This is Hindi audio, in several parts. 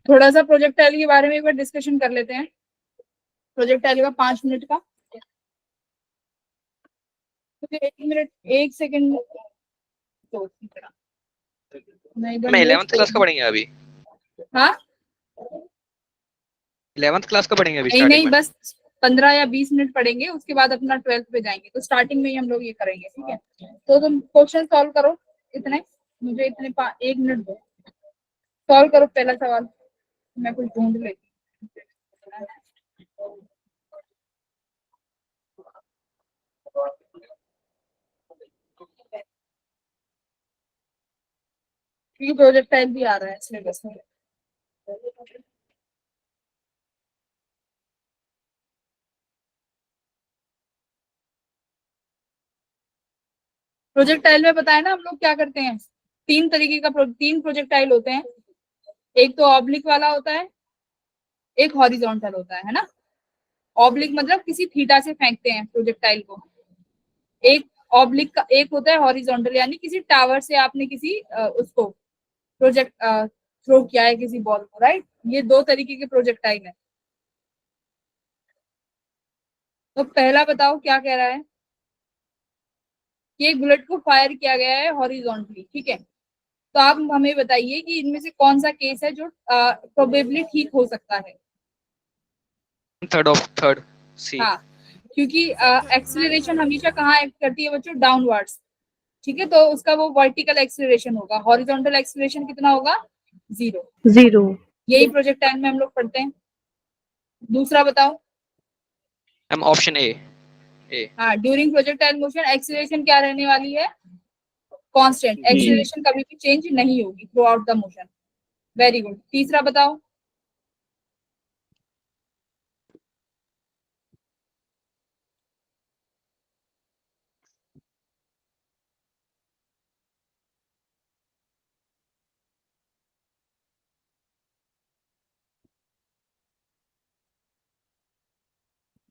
थोड़ा सा प्रोजेक्टाइल के बारे में एक बार डिस्कशन कर लेते हैं। प्रोजेक्टाइल का 5 मिनट का, तो 1 मिनट 1 सेकंड। तो मैं 11th क्लास का पढ़ेंगे अभी। हाँ 11th क्लास का पढ़ेंगे अभी नहीं स्टार्टिंग में। बस 15 या 20 मिनट पढ़ेंगे, उसके बाद अपना 12th पे जाएंगे। तो स्टार्टिंग में ही हम लोग ये करेंगे, ठीक है। तो तुम क्वेश्चन सॉल्व करो इतने, मुझे इतने 1 मिनट दो। सॉल्व करो पहला सवाल, मैं कुछ ढूंढ लेती हूँ। प्रोजेक्टाइल भी आ रहा है सिलेबस में। प्रोजेक्टाइल में बताया ना हम लोग क्या करते हैं, तीन तरीके का तीन प्रोजेक्टाइल होते हैं। एक तो ऑब्लिक वाला होता है, एक हॉरिजॉन्टल होता है ना। ऑब्लिक मतलब किसी थीटा से फेंकते हैं प्रोजेक्टाइल को। एक ऑब्लिक का एक होता है हॉरिजॉन्टल, यानी किसी टावर से आपने किसी उसको प्रोजेक्ट थ्रो किया है किसी बॉल को, राइट। ये दो तरीके के प्रोजेक्टाइल है। तो पहला बताओ क्या कह रहा है कि एक बुलेट को फायर किया गया है हॉरिजॉन्टली, ठीक है। तो आप हमें बताइए कि इनमें से कौन सा केस है जो प्रोबेबली ठीक हो सकता है। Third C. हाँ, क्योंकि एक्सीलरेशन हमेशा कहाँ एक्ट करती है बच्चों, डाउनवर्ड्स, ठीक है। तो उसका वो वर्टिकल एक्सीलरेशन होगा, हॉरिजॉन्टल एक्सीलरेशन कितना होगा, 0। यही प्रोजेक्टाइल में हम लोग पढ़ते हैं। दूसरा बताओ। Option A. हाँ, ड्यूरिंग प्रोजेक्टाइल मोशन एक्सीलरेशन क्या रहने वाली है, कांस्टेंट। एक्सीलरेशन कभी भी चेंज नहीं होगी through out the motion. Very good. तीसरा बताओ।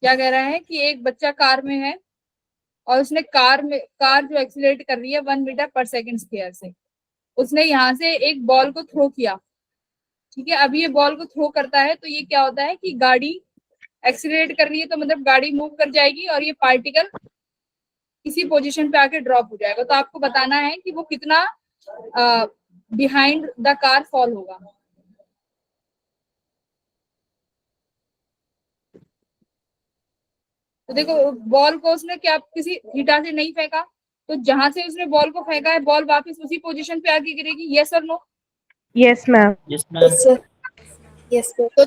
क्या कह रहा है कि एक बच्चा कार में है और उसने कार जो एक्सीलरेट कर रही है 1 मीटर पर सेकंड स्क्वायर से, उसने यहाँ से एक बॉल को थ्रो किया, ठीक है। अब ये बॉल को थ्रो करता है तो ये क्या होता है कि गाड़ी एक्सीलरेट कर रही है, तो मतलब गाड़ी मूव कर जाएगी और ये पार्टिकल किसी पोजीशन पे आके ड्रॉप हो जाएगा। तो आपको बताना है कि वो कितना बिहाइंड द कार फॉल होगा। तो देखो बॉल को उसने क्या किसी थीटा से नहीं फेंका, तो जहां से उसने बॉल को फेंका है बॉल वापस उसी पोजीशन पे आके गिरेगी। यस और नो? Yes ma'am. यस। तो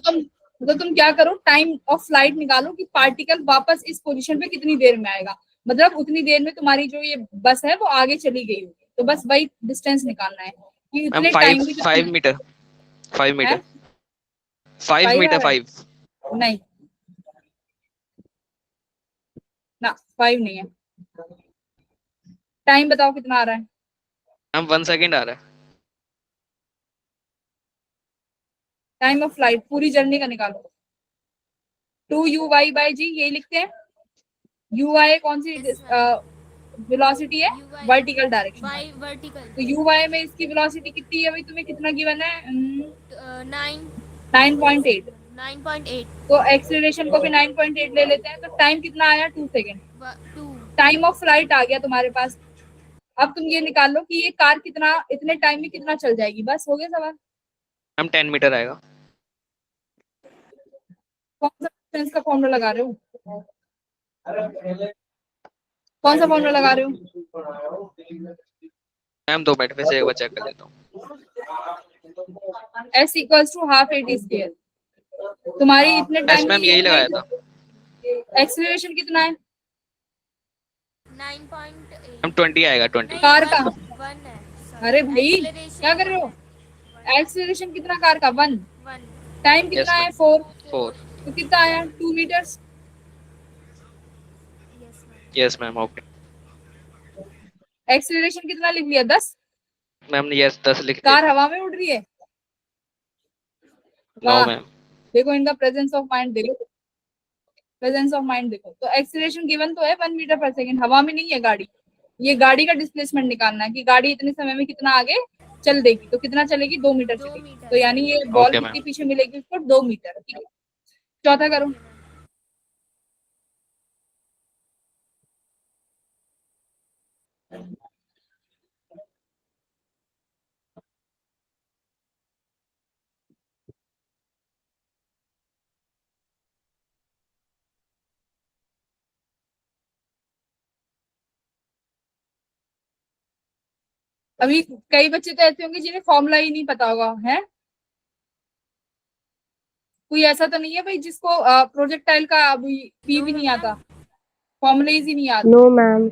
तुम क्या करो, टाइम ऑफ फ्लाइट निकालो कि पार्टिकल वापस इस पोजीशन पे कितनी देर में आएगा। मतलब उतनी देर में तुम्हारी जो ये बस है वो आगे चली गई होगी। तो बस वही डिस्टेंस निकालना है कि उतने टाइम में 5 मीटर 5 मीटर 5 मीटर 5 नहीं ना, 5 नहीं है। टाइम बताओ कितना आ रहा है। मैम 1 सेकंड आ रहा है। टाइम ऑफ फ्लाइट पूरी जर्नी का निकालो। 2u/g यही लिखते हैं। ui कौन सी वेलोसिटी है, वर्टिकल डायरेक्शन। तो ui में इसकी वेलोसिटी कितनी है भाई, तुम्हें कितना गिवन है, 9.8। 9.8। तो एक्सीलरेशन को भी 9.8 ले लेते हैं। तो टाइम कितना आया, 2 सेकेंड। टाइम ऑफ फ्लाइट आ गया तुम्हारे पास। अब तुम ये निकाल लो कि ये कार कितना इतने टाइम में कितना चल जाएगी। बस हो गया सवाल। मैम 10 मीटर आएगा। कौन सा डिस्टेंस का फॉर्मूला लगा रहे हो, कौन सा फॉर्मूला लगा रहे हो? मैम 2 मिनट में से एक बार चेक कर लेता हूँ। s equals to half AT square. तुम्हारी इतने टाइम मैम यही लगाया था। एक्सीलरेशन कितना है, 9.8। मैम 20 आएगा 20। कार का? 1 है। अरे भाई क्या कर रहे हो, एक्सीलरेशन कितना कार का, 1। टाइम कितना है, 4। तो कितना आया 2 metres. Yes ma'am okay. Acceleration कितना लिख लिया 10। मैम ने यस 10 लिख कार दिया। हवा में उड़ रही है। नो वाह, मैम। देखो इनका प्रेजेंस ऑफ माइंड देखो, प्रेजेंस ऑफ माइंड देखो। तो एक्सीलरेशन गिवन तो है 1 मीटर पर सेकेंड, हवा में नहीं है गाड़ी। ये गाड़ी का डिस्प्लेसमेंट निकालना है कि गाड़ी इतने समय में कितना आगे चल देगी, तो कितना चलेगी 2 मीटर दो चलेगी। तो मीटर यानी ये बॉल ओके कितनी मैम। पीछे मिलेगी उसको 2 मीटर, ठीक है। चौथा करो। Okay ma'am. अभी कई बच्चे तो ऐसे होंगे जिन्हें फॉर्मूला ही नहीं पता होगा, है। कोई ऐसा तो नहीं है भाई जिसको प्रोजेक्टाइल का अभी पी नो भी नहीं आता, मैम। फॉर्मूलेज ही नहीं आते। No ma'am.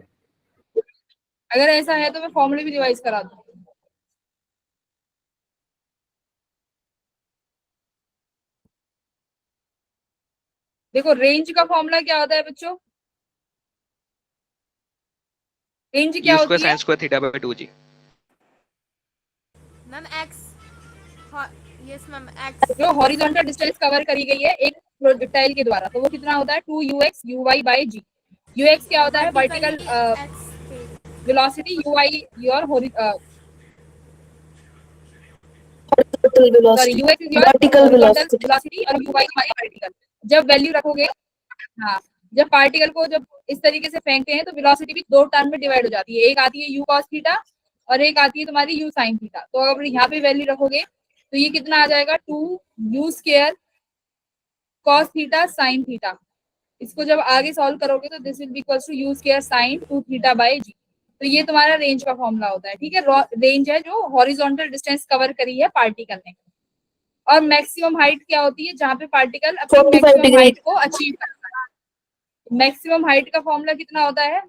अगर ऐसा है तो मैं फॉर्मूले भी रिवाइज करा दूं। देखो रेंज का फॉर्मूला क्या होता है बच्चों, रेंज क्या यू स्क्वायर होती है। Sine square theta by 2 g. Ma'am x. Yes ma'am x. जो हॉरिजॉन्टल डिस्टेंस कवर करी गई है एक प्रोजेक्टाइल के द्वारा, तो वो कितना होता है 2 ux uy/g। ux क्या होता है वर्टिकली वर्टिकल एक्स पे। Velocity, uy your Vertical sorry velocity. ux is your Vertical horizontal velocity. Velocity और uy हमारी वर्टिकल। जब वैल्यू रखोगे, हाँ, जब पार्टिकल को जब इस तरीके से फेंकते हैं तो वेलोसिटी भी दो टर्म में डिवाइड हो जाती है, एक आती है u cos थीटा और एक आती है तुम्हारी u sin थीटा। तो अगर यहाँ पे वैल्यू रखोगे तो ये कितना आ जाएगा 2u² cos theta sin theta. इसको जब आगे सॉल्व करोगे तो this will be equals to u² sin 2 theta by g। तो ये तुम्हारा रेंज का फॉर्मूला होता है, ठीक है। रेंज है जो हॉरिजॉन्टल डिस्टेंस कवर करी है पार्टिकल ने। और मैक्सिमम हाइट क्या होती है जहां पे पार्टिकल अपनी 45 मैक्सिमम degree. हाइट को अचीव करता है। मैक्सिमम हाइट का फॉर्मूला कितना होता है,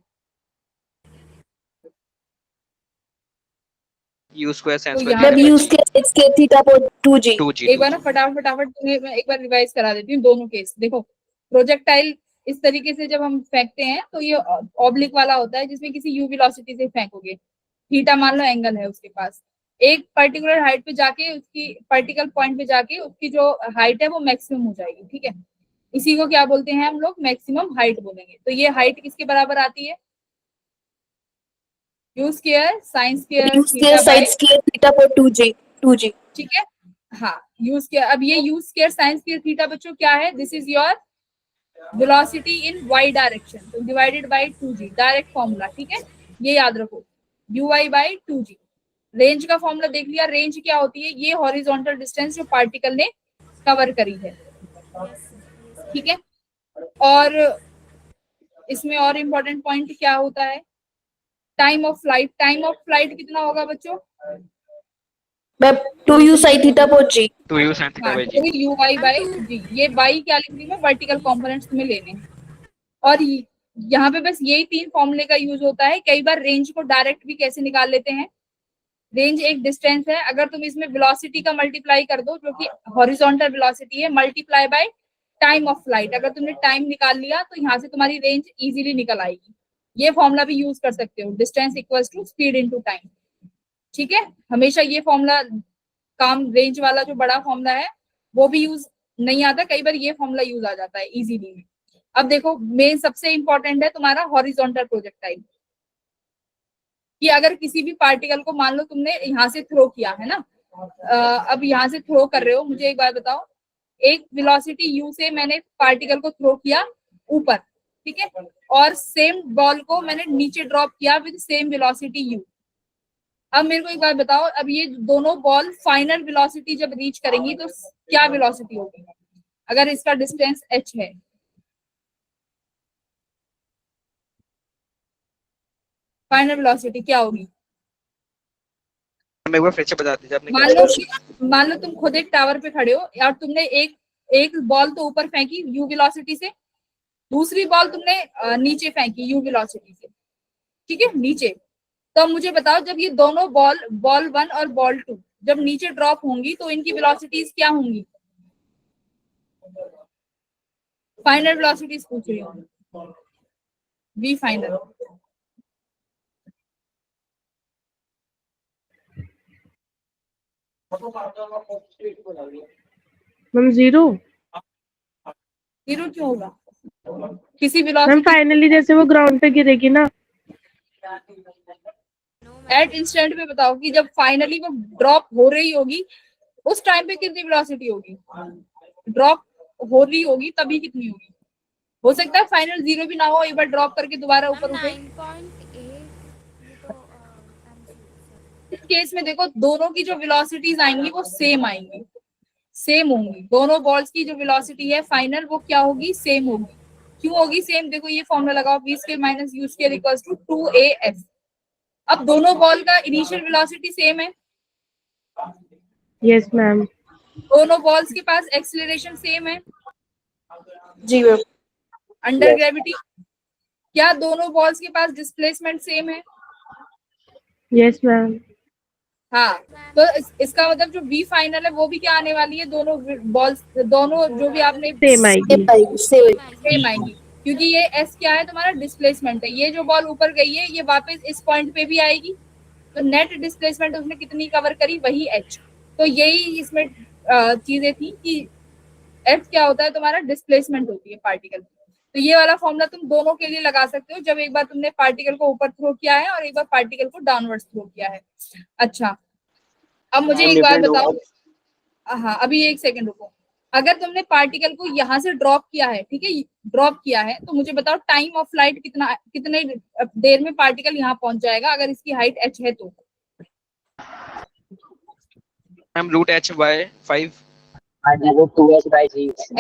यू स्क्वायर साइन तो स्क्वायर यहाँ थीटा मैम पे बाय use जी। के x के theta for 2g. 2 जी एक 2 बार ना जी। फटाफट तुम्हें मैं एक बार रिवाइज करा देती हूँ दोनों केस। देखो प्रोजेक्टाइल इस तरीके से जब हम फेंकते हैं तो ये ऑब्लिक वाला होता है जिसमें किसी यू वेलोसिटी से फेंकोगे, थीटा मान लो एंगल है उसके पास, एक पर्टिकुलर हाइट पे जाके उसकी पर्टिकुलर पॉइंट पे जाके उसकी जो हाइट है वो मैक्सिमम हो जाएगी, ठीक है। इसी को क्या बोलते हैं हम लोग, मैक्सिमम हाइट बोलेंगे। तो ये हाइट किसके बराबर आती है, u square sine square Use के थीटा sine बाय, square theta for 2g. 2g. ठीक है। हाँ यू स्क्वायर, अब ये u square sine square theta बच्चों क्या है, this is your velocity in y direction, तो divided by 2g direct formula, ठीक है। ये याद रखो uy/2g। रेंज का फॉर्मूला देख लिया, रेंज क्या होती है, ये हॉरिजॉन्टल डिस्टेंस जो पार्टिकल ने कवर करी है, यस यस। ठीक है। और इसमें और इम्पोर्टेंट पॉइंट क्या होता है, time of flight. Time of flight कितना होगा बच्चों, ma'am 2u sin theta for g. 2 you sine theta हाँ बाय जी। 2uy/g। ये y क्या लिख रही है, वर्टिकल कंपोनेंट्स तुम्हें लेने हैं। और यहाँ पे बस यही तीन फॉर्मूले का यूज होता है। कई बार रेंज को डायरेक्ट भी कैसे निकाल लेते हैं, रेंज एक डिस्टेंस है, अगर तुम इसमें वेलोसिटी का मल्टीप्लाई कर दो जो कि हॉरिजॉन्टल वेलोसिटी है, multiply by time of flight, अगर तुमने टाइम निकाल लिया तो यहाँ से तुम्हारी रेंज इजीली निकल आएगी। ये फॉर्मूला भी यूज कर सकते हो, distance equals to speed into time, ठीक है। हमेशा ये फॉर्मूला काम, रेंज वाला जो बड़ा फॉर्मूला है वो भी यूज नहीं आता, कई बार ये फॉर्मूला यूज आ जाता है इजीली में। अब देखो मेन सबसे इंपॉर्टेंट है तुम्हारा हॉरिजॉन्टल प्रोजेक्टाइल, कि अगर किसी भी पार्टिकल को मान लो तुमने यहाँ से थ्रो किया है ना, अब यहाँ से थ्रो कर रहे हो, मुझे एक बात बताओ, एक वेलोसिटी u से मैंने पार्टिकल को थ्रो किया ऊपर, ठीक है, और सेम बॉल को मैंने नीचे ड्रॉप किया विद सेम वेलोसिटी u। अब मेरे को एक बात बताओ, अब ये दोनों बॉल फाइनल वेलोसिटी जब रीच करेंगी तो क्या वेलोसिटी होगी, अगर इसका डिस्टेंस h है, फाइनल वेलोसिटी क्या होगी। मैं एक बार फिर से बता दीजिए आपने क्या मान लो बोला। मान लो तुम खुद एक टावर पे खड़े हो और तुमने एक एक बॉल तो ऊपर फेंकी यू वेलोसिटी से, दूसरी बॉल तुमने नीचे फेंकी यू वेलोसिटी से, ठीक है, नीचे। तो अब मुझे बताओ जब ये दोनों बॉल 1 और बॉल 2 जब नीचे ड्रॉप होंगी तो इनकी वेलोसिटीज क्या होंगी, फाइनल वेलोसिटीज पूछ रही हूँ, v final. Ma'am zero. Zero क्यों होगा? किसी मैम वेलोसिटी फाइनली जैसे वो ग्राउंड पे गिरेगी ना, एट इंस्टेंट पे बताओ कि जब फाइनली वो ड्रॉप हो रही होगी उस टाइम पे कितनी वेलोसिटी होगी? ड्रॉप हो रही होगी तभी कितनी होगी? हो सकता है फाइनल जीरो भी ना हो, एक बार ड्रॉप करके दोबारा ऊपर उठे। 9.8 ये तो इस केस में देखो दोनों की जो वेलोसिटीज आएंगी वो सेम आएंगी, सेम होंगी। दोनों बॉल्स की जो वेलोसिटी है फाइनल वो क्या होगी? सेम होगी। क्यों होगी सेम? देखो ये फॉर्मूला लगाओ, v square minus u square equals to 2af। अब दोनों बॉल का इनिशियल वेलोसिटी सेम है, यस मैम। दोनों बॉल्स के पास एक्सीलरेशन सेम है जी मैम। Under gravity. क्या दोनों बॉल्स के पास डिस्प्लेसमेंट सेम है? Yes ma'am. हाँ, तो इसका मतलब जो v फाइनल है वो भी क्या आने वाली है? दोनों बॉल्स, दोनों जो भी आपने सेम आएगी। सेम आएंगी, क्योंकि ये s क्या है? तुम्हारा डिस्प्लेसमेंट है। ये जो बॉल ऊपर गई है ये वापस इस पॉइंट पे भी आएगी, तो नेट डिस्प्लेसमेंट उसने कितनी कवर करी? वही h। तो यही इसमें चीजें थी कि h क्या होता है? तुम्हारा डिस्प्लेसमेंट होती है पार्टिकल। तो ये वाला फॉर्मूला तुम दोनों के लिए लगा सकते हो, जब एक बार तुमने पार्टिकल को ऊपर थ्रो किया है और एक बार पार्टिकल को डाउनवर्ड थ्रो किया है। अच्छा, अब मुझे एक बात बताओ, हाँ अभी एक सेकंड रुको। अगर तुमने पार्टिकल को यहाँ से ड्रॉप किया है, ठीक है, ड्रॉप किया है, तो मुझे बताओ टाइम ऑफ फ्लाइट कितना, कितने देर में पार्टिकल यहाँ पहुंच जाएगा अगर इसकी हाइट h है तो? Ma'am root h by 5।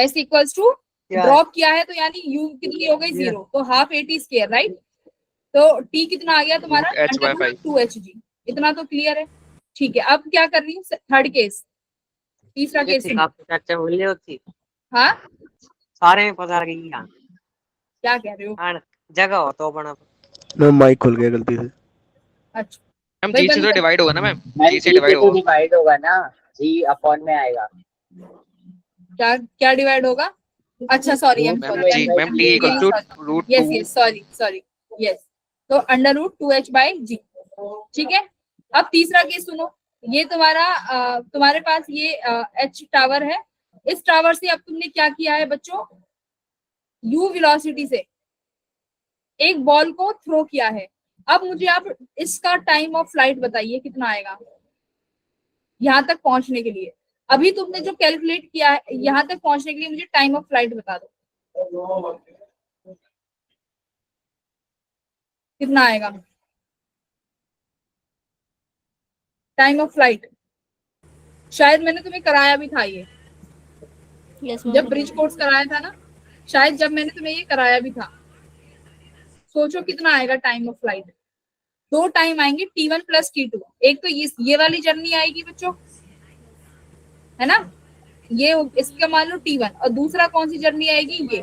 s equals to drop किया है तो यानी u कितनी हो गई? 0, तो हाफ at स्क्वायर, राइट? तो t कितना आ गया तुम्हारा? h by 5। 2hg। इतना तो क्लियर है। ठीक है, अब क्या कर रही हूँ? थर्ड केस, तीसरा केस। चर्चा बोली होती हाँ सारे में पता लगी हां क्या कह रहे हो? हां जगह हो तो बना मैम माइक खुल गया गलती से। अच्छा मैम भाई g से बंद तो कर। डिवाइड होगा ना मैम, मैम g से डिवाइड होगा। डिवाइड होगा ना, जी अपॉन में आएगा। क्या क्या डिवाइड होगा? अच्छा sorry, I am ma'am sorry, g ma'am t equal to root yes 2। Yes, sorry sorry, yes. तो under root 2h by g. ठीक है, अब तीसरा केस सुनो। ये तुम्हारा तुम्हारे पास ये h टावर है। इस टावर से अब तुमने क्या किया है बच्चों? u वेलोसिटी से एक बॉल को थ्रो किया है। अब मुझे आप इसका टाइम ऑफ फ्लाइट बताइए कितना आएगा यहाँ तक पहुंचने के लिए। अभी तुमने जो कैलकुलेट किया है यहाँ तक पहुंचने के लिए, मुझे टाइम ऑफ फ्लाइट बता दो कितना आएगा टाइम ऑफ फ्लाइट। शायद मैंने तुम्हें कराया भी था ये, जब ब्रिज कोर्स कराया था ना, शायद जब मैंने तुम्हें ये कराया भी था। सोचो कितना आएगा टाइम ऑफ फ्लाइट। दो टाइम आएंगे, T1 प्लस T2। एक तो ये वाली जर्नी आएगी बच्चों, है ना, ये इसका मान लो T1, और दूसरा कौन सी जर्नी आएगी? ये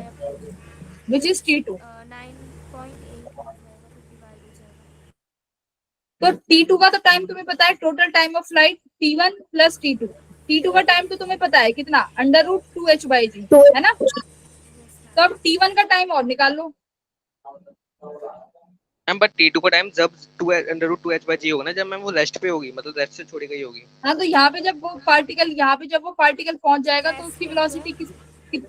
विच इज T2। 9.8 तो T2 का तो टाइम तुम्हें पता है, total time of flight T1 plus T2। T2 का टाइम तो तुम्हें पता है कितना? अंडर रूट 2h बाई जी, है ना। तो अब T1 का टाइम और निकाल लो। मैम बट t2 का टाइम जब 2 under root 2h bye g होगा ना, जब मैम वो रेस्ट पे होगी, मतलब रेस्ट से छोड़ी गई होगी। हाँ, तो यहाँ पे जब वो पार्टिकल पहुंच जाएगा तो उसकी वेलोसिटी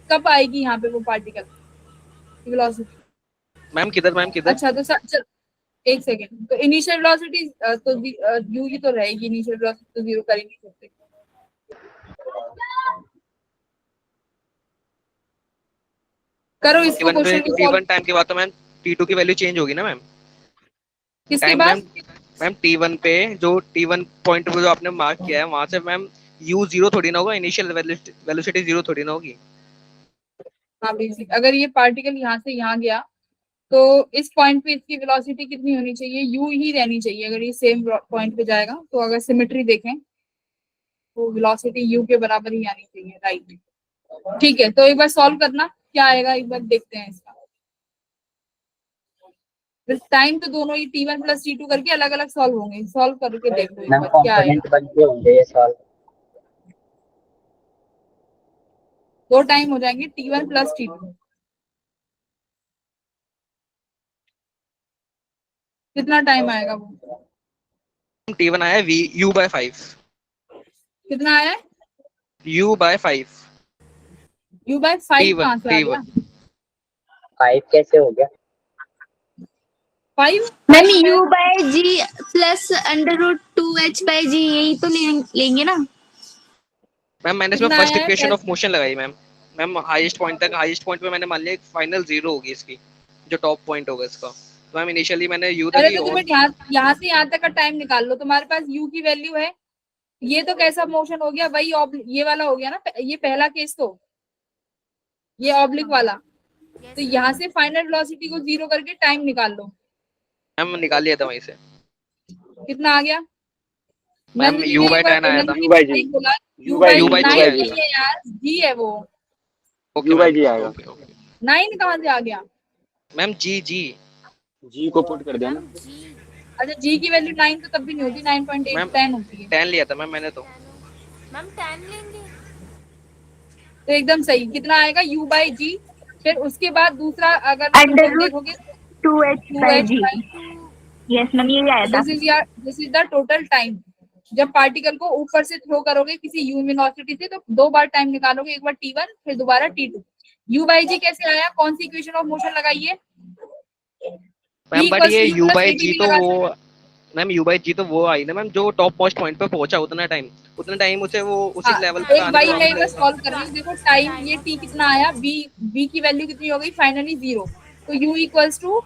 कब आएगी? यहाँ पे वो पार्टिकल की वेलोसिटी। मैम किधर? अच्छा तो चल एक सेकेंड, तो इनिशियल वेलोसिटी तो यू ही तो रहेगी, इनिशियल वेलोसिटी तो जीरो कर ही नहीं सकते। करो इसको, t1 क्वेश्चन को सॉल्व। t1 टाइम के बाद तो मैम t2 की वैल्यू चेंज होगी ना मैम। किसके टाइम बाद? मैम T1 पे जो T1 पॉइंट पे जो आपने मार्क किया है वहां से मैम u जीरो थोड़ी ना होगा, इनिशियल वेलोसिटी जीरो थोड़ी ना होगी। हाँ बेसिक, अगर ये पार्टिकल यहाँ से यहाँ गया तो इस पॉइंट पे इसकी वेलोसिटी कितनी होनी चाहिए? u ही रहनी चाहिए अगर ये सेम पॉइंट पे जाएगा। तो अगर सिमेट्री देखें तो वेलोसिटी u के बराबर ही आनी चाहिए, राइट। ठीक है, तो एक बार सॉल्व करना क्या आएगा, एक बार देखते हैं इसका। टाइम तो दोनों ही T1 प्लस T2 करके अलग अलग सॉल्व होंगे, सॉल्व करके देखो एक बार क्या आएगा। बनते होंगे ये सॉल्व। दो टाइम हो जाएंगे T1 प्लस T2। कितना टाइम आएगा वो? T1 आया v u by 5, कितना आया है? u by 5, u by 5 T1 कहाँ से आ गया? T1 5 कैसे हो गया? 5 ma'am u by g plus under root 2h by g, यही तो लेंगे ना। मैम मैंने इसमें कितना फर्स्ट आया है? इक्वेशन ऑफ मोशन लगाई मैम। मैम हाईएस्ट पॉइंट पे मैंने मान लिया फाइनल 0 होगी इसकी, जो टॉप पॉइंट होगा इसका। तो मैम इनिशियली मैंने u अरे लगी तो और तुम्हें यहाँ से यहाँ तक का टाइम निकाल लो, तुम्हारे पास u की वैल्यू है। ये तो कैसा मोशन हो गया वही ये वाला हो गया ना, ये पहला केस तो, ये ऑब्लिक वाला। Yes, तो यहाँ से फाइनल वेलोसिटी को 0 करके टाइम निकाल लो। मैम निकाल लिया था वहीं से। कितना आ गया? मैम नंदिनी u ने by एक बार 10 आया था। नंदिनी ने सही बोला, u by U by 9 G आएगा। नहीं है यार, g है वो। ओके मैम जी आएगा। 9 कहाँ से आ गया? मैम जी जी को पुट कर देना। मैम जी अच्छा g की वैल्यू 9 तो तब भी नहीं होती, 9.8 मैम 10 होती है। 10 लिया था मैम मैंने तो। मैम 10 लेंगे। तो एकदम सही। कितना आएगा? u by g। फिर उसके बाद दूसरा अगर Under तुम root देखोगे 2h by ji. 2 yes ma'am, यही आया था। This is the total time. जब पार्टिकल को ऊपर से थ्रो करोगे किसी u वेलोसिटी से, तो 2 बार टाइम निकालोगे, एक बार t1 फिर दोबारा t2। u by g कैसे आया? कौन सी इक्वेशन ऑफ मोशन लगाइए? मैम बट ये u by g AT तो लगा वो मैम u by g तो वो आई ना मैम, जो टॉप मोस्ट पॉइंट पे पहुंचा उतना टाइम उसे वो उसी लेवल पे एक आने बाई के मैं बाद बस सॉल्व कर रही हूँ। देखो टाइम ये t कितना आया, v की वैल्यू कितनी हो गई फाइनली 0। तो u equals to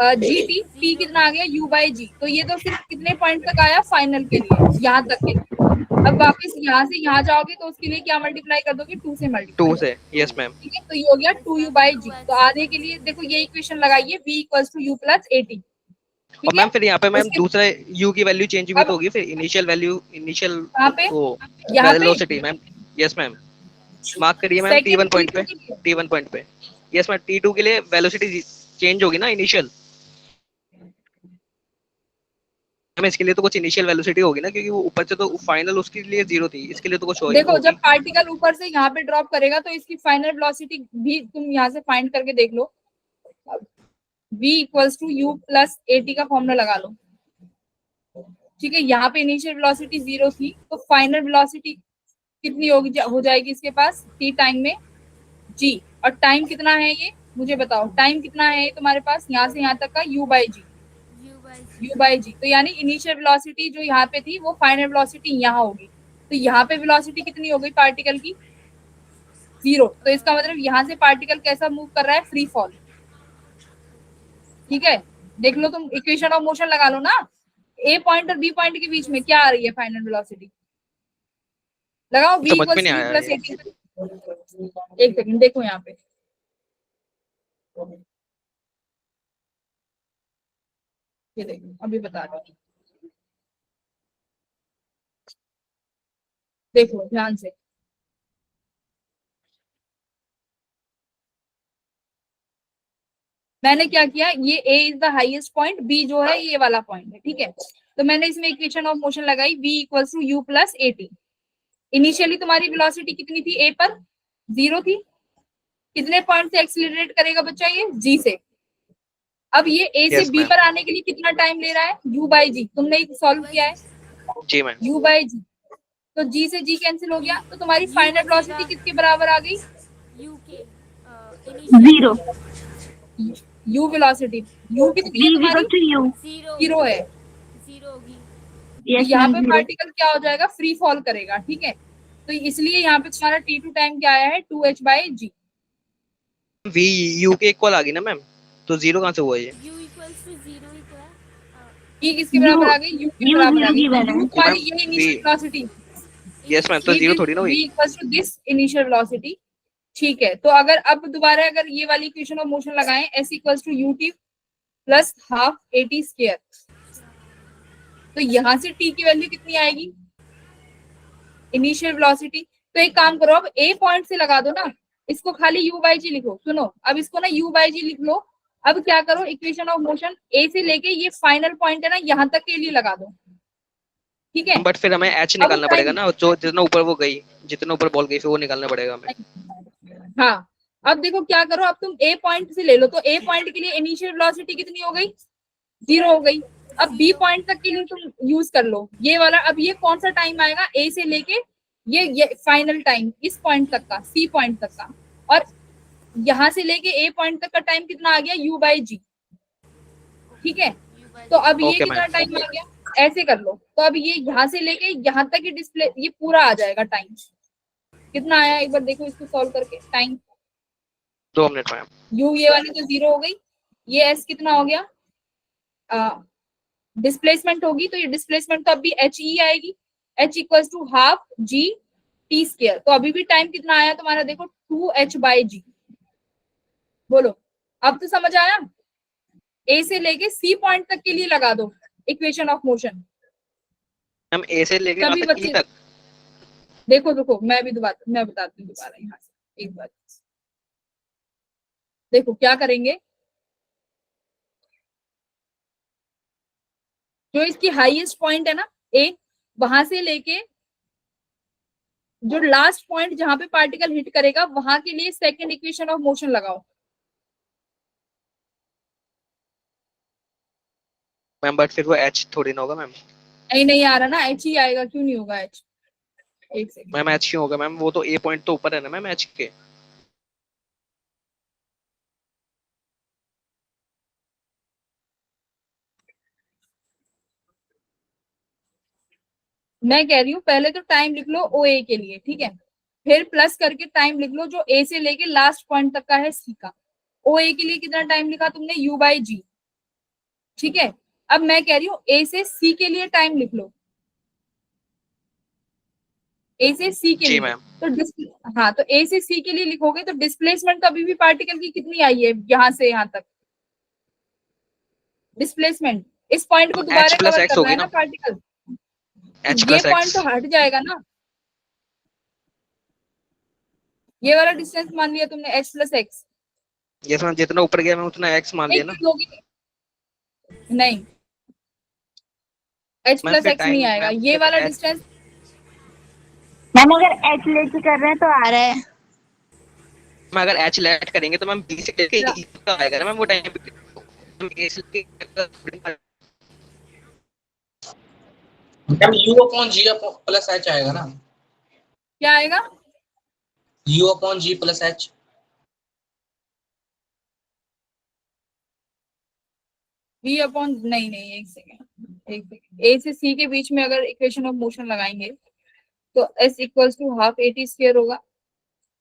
gt, t कितना आ गया? u by g। तो ये तो सिर्फ कितने पॉइंट तक आया फाइनल के लिए, यहाँ तक के लिए। अब वापस यहाँ से यहाँ जाओगे तो उसके लिए क्या मल्टीप्लाई कर दोगे? 2 से 2 मल्टीप्लाई। से। Yes ma'am. ठीक है, तो ये हो गया 2u by g। तो आधे के लिए देखो ये इक्वेशन लगाइए, v equals to u plus at। और ठीक है, मैम फिर यहाँ पे मैम उसके दूसरा u की वैल्यू चेंज भी अब तो होगी फिर, इनिशियल कहाँ पे? वो यहाँ पे velocity ma'am. Yes ma'am, mark करिए मैम सेकंड T1 पॉइंट पे। T2 के लिए। T1 पॉइंट पे यस मैम, T2 के लिए वेलोसिटी चेंज होगी ना इनिशियल। मैम इसके लिए तो कुछ इनिशियल वेलोसिटी होगी ना, क्योंकि वो ऊपर से तो फाइनल उसके लिए 0 थी, इसके लिए तो कुछ देखो जब होगी। पार्टिकल ऊपर से यहाँ पे ड्रॉप करेगा तो इसकी फाइनल वेलोसिटी भी तुम यहाँ से फाइंड करके देख लो। v equals to u plus at का फॉर्मूला लगा लो। ठीक है, यहाँ पे इनिशियल वेलोसिटी 0 थी, तो फाइनल वेलोसिटी कितनी होगी हो जाएगी इसके पास t टाइम में g। और टाइम कितना है ये मुझे बताओ, टाइम कितना है ये तुम्हारे पास यहाँ से यहाँ तक का u by g। u by g तो यानी इनिशियल वेलोसिटी जो यहाँ पे थी वो फाइनल वेलोसिटी यहाँ होगी। तो यहाँ पे वेलोसिटी कितनी हो गई पार्टिकल की? 0। तो इसका मतलब यहाँ से पार्टिकल कैसा मूव कर रहा है? Free fall. ठीक है, देख लो तुम इक्वेशन ऑफ मोशन लगा लो ना, ए पॉइंट और बी पॉइंट के बीच में क्या आ रही है फाइनल वेलोसिटी? लगाओ v समझ में इक्वल्स नहीं टू आया प्लस ये। 18। एक सेकंड देखो यहाँ पे, ये देखो अभी बता रहा हूँ, देखो ध्यान से। मैंने क्या किया, ये a is the highest point, b जो है ये वाला पॉइंट है। ठीक है, तो मैंने इसमें इक्वेशन ऑफ मोशन लगाई v equals to u plus at। Initially तुम्हारी वेलोसिटी कितनी थी? a पर 0 थी। कितने पॉइंट से एक्सीलरेट करेगा बच्चा? ये g से। अब ये a से Yes, b ma'am. पर आने के लिए कितना टाइम ले रहा है? u by g। तुमने सॉल्व किया है जी मैम। u by g, तो g से g कैंसिल हो गया, तो तुम्हारी फाइनल वेलोसिटी किसके बराबर आ गई? U के initial 0 u वेलोसिटी, u कितनी है v तुम्हारी? Equal to u। 0 है। 0 होगी। यस यहाँ मैम, पे 0। पार्टिकल क्या हो जाएगा? फ्री फॉल करेगा। ठीक है, तो इसलिए यहाँ पे तुम्हारा t2 टाइम क्या आया है? 2h by g। v u के इक्वल आ गई ना मैम, तो 0 कहाँ से हुआ ये? U equals to 0 ही तो है। e किसके बराबर आ गई? u के u बराबर आ 0 गई। की बना है। u तुम्हारी मैम, ये इनिशियल वेलोसिटी, यस मैम, तो 0 थोड़ी ना v हुई। Equals to this initial velocity. ठीक है, तो अगर अब दोबारा अगर ये वाली इक्वेशन ऑफ मोशन लगाएं, s equals to ut plus half at square, तो यहाँ से t की वैल्यू कितनी आएगी? Initial velocity. तो एक काम करो, अब a पॉइंट से लगा दो ना, इसको खाली u by g लिखो। सुनो, अब इसको ना u by g लिख लो। अब क्या करो, इक्वेशन ऑफ मोशन a से लेके ये फाइनल पॉइंट है ना यहाँ तक के लिए लगा दो। ठीक है, बट फिर हमें h निकालना पड़ेगा ना, जो जितना ऊपर वो गई, जितना ऊपर बॉल गई फिर वो निकालना पड़ेगा हमें। हाँ अब देखो क्या करो, अब तुम a पॉइंट से ले लो, तो a पॉइंट के लिए इनिशियल वेलोसिटी कितनी हो गई? 0 हो गई। अब बी पॉइंट तक के लिए तुम यूज कर लो ये वाला। अब ये कौन सा टाइम आएगा ए से लेके ये फाइनल टाइम इस पॉइंट तक का, सी पॉइंट तक का, और यहां से लेके ए पॉइंट तक का टाइम कितना आ गया, यू बाई जी। ठीक है, तो अब ये Okay, कितना ma'am. टाइम आ गया, ऐसे कर लो। तो अब ये यहाँ से लेके यहाँ तक की डिस्प्ले ये पूरा आ जाएगा टाइम। कितना आया एक बार देखो इसको सॉल्व करके। Time 2 minute ma'am. यू ये वाली तो 0 हो गई, ये एस कितना हो गया, डिस्प्लेसमेंट होगी तो ये डिस्प्लेसमेंट तो अभी एच ई आएगी, h equal to half g t square. तो अभी भी टाइम कितना आया तुम्हारा देखो 2h बाई जी। बोलो अब तो समझ आया। ए से लेके सी पॉइंट तक के लिए लगा दो इक्वेशन ऑफ मोशन। मैम ए से लेके सभी कहाँ तक, ई बच्चे तक? देखो मैं बताती हूँ दोबारा यहाँ से एक बार। देखो क्या करेंगे, जो इसकी हाईएस्ट पॉइंट है ना ए, वहां से लेके जो लास्ट पॉइंट जहां पे पार्टिकल हिट करेगा वहां के लिए सेकंड इक्वेशन ऑफ मोशन लगाओ। मैम बट फिर वो एच थोड़ी ना होगा मैम। नहीं आ रहा ना, एच ही आएगा। क्यों नहीं होगा एच, एक सेकंड। मैम एच क्यों होगा मैम, वो तो ए पॉइंट तो ऊपर है ना मैम एच के। मैं कह रही हूँ पहले तो टाइम लिख लो ओ ए के लिए, ठीक है, फिर प्लस करके टाइम लिख लो जो ए से लेके लास्ट पॉइंट तक का है सी का। ओ ए के लिए कितना टाइम लिखा तुमने, यू बाई जी। ठीक है, अब मैं कह रही हूँ ए से सी के लिए टाइम लिख लो, ए से सी के जी लिए। मैम। तो हाँ, तो ए से सी के लिए लिखोगे तो डिस्प्लेसमेंट तो अभी भी पार्टिकल की कितनी आई है यहाँ से यहाँ तक, डिस्प्लेसमेंट इस पॉइंट को दोबारा एच प्लस कवर एक्स करना है होगी ना ना, पार्टिकल। एच ये प्लस पॉइंट एक्स। तो हट जाएगा ना, ये वाला डिस्टेंस मान लिया तुमने H plus x. Yes ma'am, जितना ऊपर गया मैम उतना एक्स मान लिया ना। नहीं, एच मैम प्लस फिर एक्स नहीं टाइम आएगा, मैम ये वाला एच, डिस्टेंस। मैम अगर एच लेके कर रहे हैं तो आ रहा है। मैम अगर एच लेट करेंगे तो मैम बी से लेके ई तक आएगा ना मैम वो टाइम। ए से लेके ma'am u upon g plus h आएगा ना, क्या आएगा, u upon g plus h. V upon नहीं, एक सेकेंड, ए से सी के बीच में अगर इक्वेशन ऑफ मोशन लगाएंगे तो s equals to half a t square होगा।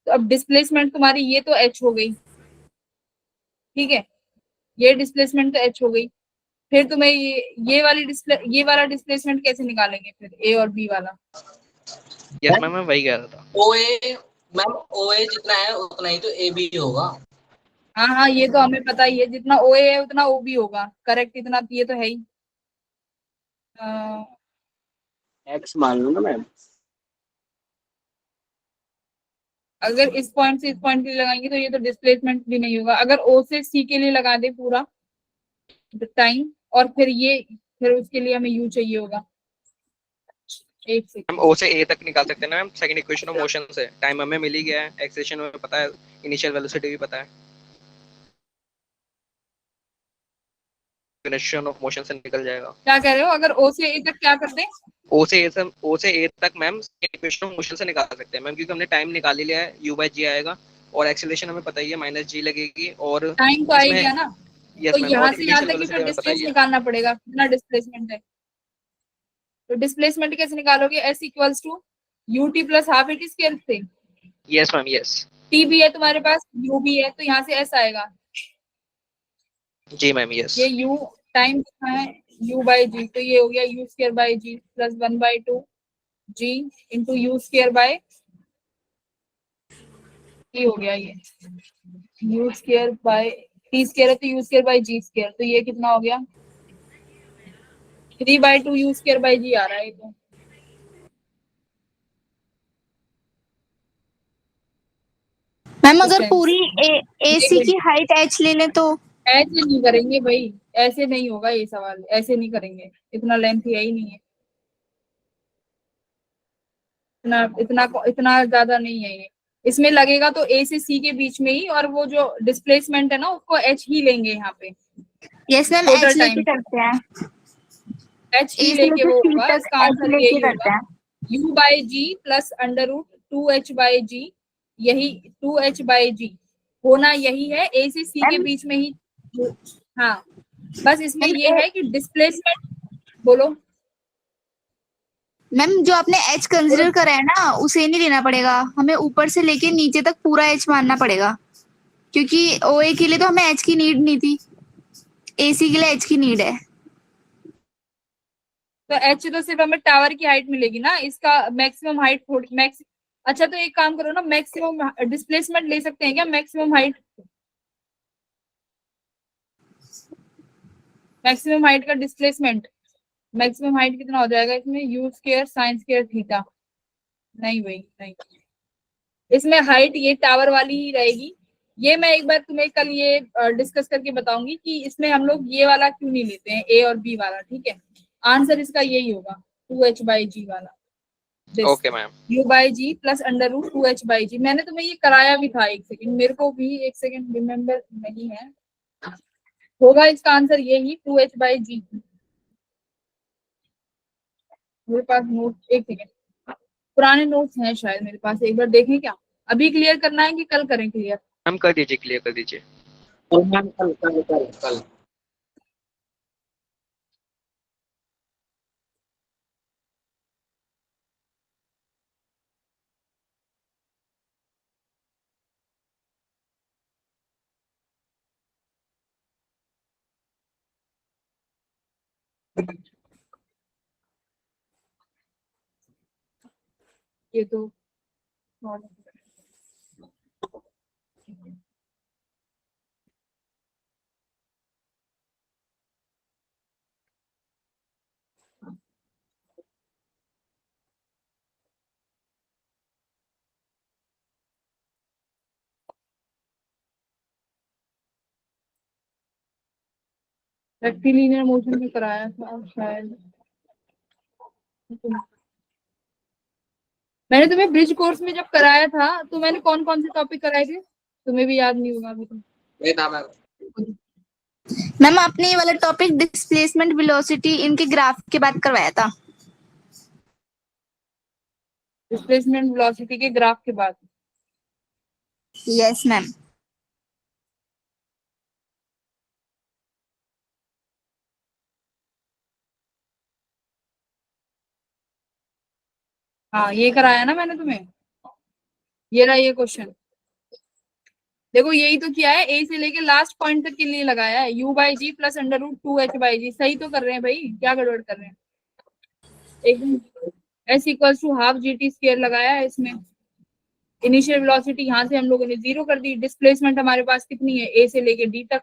तो अब डिस्प्लेसमेंट तुम्हारी ये तो एच हो गई, ठीक है, ये डिस्प्लेसमेंट तो एच हो गई। फिर तुम्हें ये वाला डिस्प्लेसमेंट कैसे निकालेंगे फिर, ए और बी वाला। यस मैम मैं वही कह रहा था। ओए मैम ओए जितना है उतना ही तो ए बी होगा। हाँ ये तो हमें पता ही है, जितना ओ ए है उतना ओ बी होगा, करेक्ट, इतना ये तो है ही। एक्स मान लो ना मैम। अगर इस पॉइंट से इस पॉइंट के लिए लगाएंगे तो ये तो डिस्प्लेसमेंट भी नहीं होगा। अगर ओ से सी के लिए लगा दे पूरा टाइम, और फिर उसके लिए हमें यू चाहिए होगा। एक सेकंड, हम ओ से ए तक निकाल सकते हैं ना ma'am second equation of motion से। टाइम हमें मिल ही गया है, एक्सेलेरेशन हमें पता है, इनिशियल वेलोसिटी भी पता है, इक्वेशन ऑफ मोशन से निकल जाएगा। क्या कह रहे हो, अगर ओ से ए तक क्या कर दें, ओ से ए तक मैम इक्वेशन ऑफ मोशन से निकाल सकते हैं मैम, क्योंकि हमने टाइम निकाल ही लिया है, यू बाई जी आएगा, और एक्सेलरेशन हमें पता ही है माइनस जी लगेगी, और टाइम तो आ ही गया ना। यस तो मैम, यहाँ और से यहाँ इनिशियल तक की वेलोसिटी फिर हमें पता ही डिस्टेंस है। निकालना पड़ेगा, कितना डिस्प्लेसमेंट है। तो डिस्प्लेसमेंट कैसे निकालोगे, s equals to u t plus half a t square से। Yes ma'am yes. टी भी है तुम्हारे पास, यू भी है, तो यहाँ से एस आएगा। जी मैम यस। ये यू टाइम कितना है, यू बाई जी, तो ये हो गया u square by g plus 1/2 g into u square by t हो गया। ये u square by t square है तो u square by g square, तो ये कितना हो गया 3/2 यू स्क्वायर बाय जी आ रहा है। तो मैम अगर पूरी एसी की हाइट एच ले ले तो ऐसे नहीं करेंगे भाई, ऐसे नहीं होगा ये सवाल, ऐसे नहीं करेंगे, इतना लेंथ है ही नहीं है, इतना इतना इतना ज्यादा नहीं है ये। इसमें लगेगा तो ए से सी के बीच में ही, और वो जो डिस्प्लेसमेंट है ना उसको एच ही लेंगे यहाँ पे। यस मैम, Total एच लेके time. करते हैं। एच ए ही से लेके लेके वो सी होगा, तक इसका एच आंसर लेके यही करते होगा, हैं। u by g plus under root 2h by g, यही 2h बाई जी होना यही है, ए से सी के मैम बीच में ही। हाँ, बस इसमें मैम ये है कि डिस्प्लेसमेंट, बोलो मैम जो आपने एच कंसिडर करा है ना, उसे नहीं लेना पड़ेगा, हमें ऊपर से लेके नीचे तक पूरा एच मानना पड़ेगा, क्योंकि ओए के लिए तो हमें एच की नीड नहीं थी, एसी के लिए एच की नीड है। तो एच तो सिर्फ हमें टावर की हाइट मिलेगी ना, इसका मैक्सिमम हाइट मैक्स। अच्छा तो एक काम करो ना, मैक्सिमम डिस्प्लेसमेंट ले सकते हैं क्या, मैक्सिमम हाइट, मैक्सिमम हाइट का डिस्प्लेसमेंट, मैक्सिमम हाइट कितना हो जाएगा इसमें, you square sine square theta, नहीं भाई नहीं, इसमें हाइट ये टावर वाली ही रहेगी। ये मैं एक बार तुम्हें कल ये डिस्कस करके बताऊंगी कि इसमें हम लोग ये वाला क्यों नहीं लेते हैं, ए और बी वाला, ठीक है। आंसर इसका यही होगा, 2h बाई जी वाला, okay ma'am. U by g plus under root 2h by g. मैंने तुम्हें ये कराया भी था, एक सेकंड मेरे को भी, एक सेकंड रिमेम्बर नहीं है, होगा इसका आंसर यही 2h बाई जी। मेरे पास नोट, एक सेकंड, पुराने नोट्स हैं शायद मेरे पास, एक बार देखें क्या, अभी क्लियर करना है कि कल करें क्लियर। मैम कर दीजिए, क्लियर कर दीजिए। कल मैम, कल कल कल कल। ये तो रेक्टिलिनियर मोशन में कराया था शायद, मैंने तुम्हें ब्रिज कोर्स में जब कराया था तो मैंने कौन कौन से टॉपिक कराए थे, तुम्हें भी याद नहीं होगा अभी तो। ये था मैम। मैम आपने ये वाला टॉपिक डिस्प्लेसमेंट वेलोसिटी इनके ग्राफ के बाद करवाया था। डिस्प्लेसमेंट वेलोसिटी के ग्राफ के बाद, यस मैम। हाँ ये कराया ना मैंने तुम्हें, ये रहा ये क्वेश्चन, देखो यही तो किया है, ए से लेके लास्ट पॉइंट तक के लिए लगाया है, u by g plus under root 2h by g, सही तो कर रहे हैं भाई, क्या गड़बड़ कर रहे हैं एकदम। S equals to half g t square लगाया है इसमें, इनिशियल वेलोसिटी यहाँ से हम लोगों ने 0 कर दी, डिस्प्लेसमेंट हमारे पास कितनी है, ए से लेके डी तक।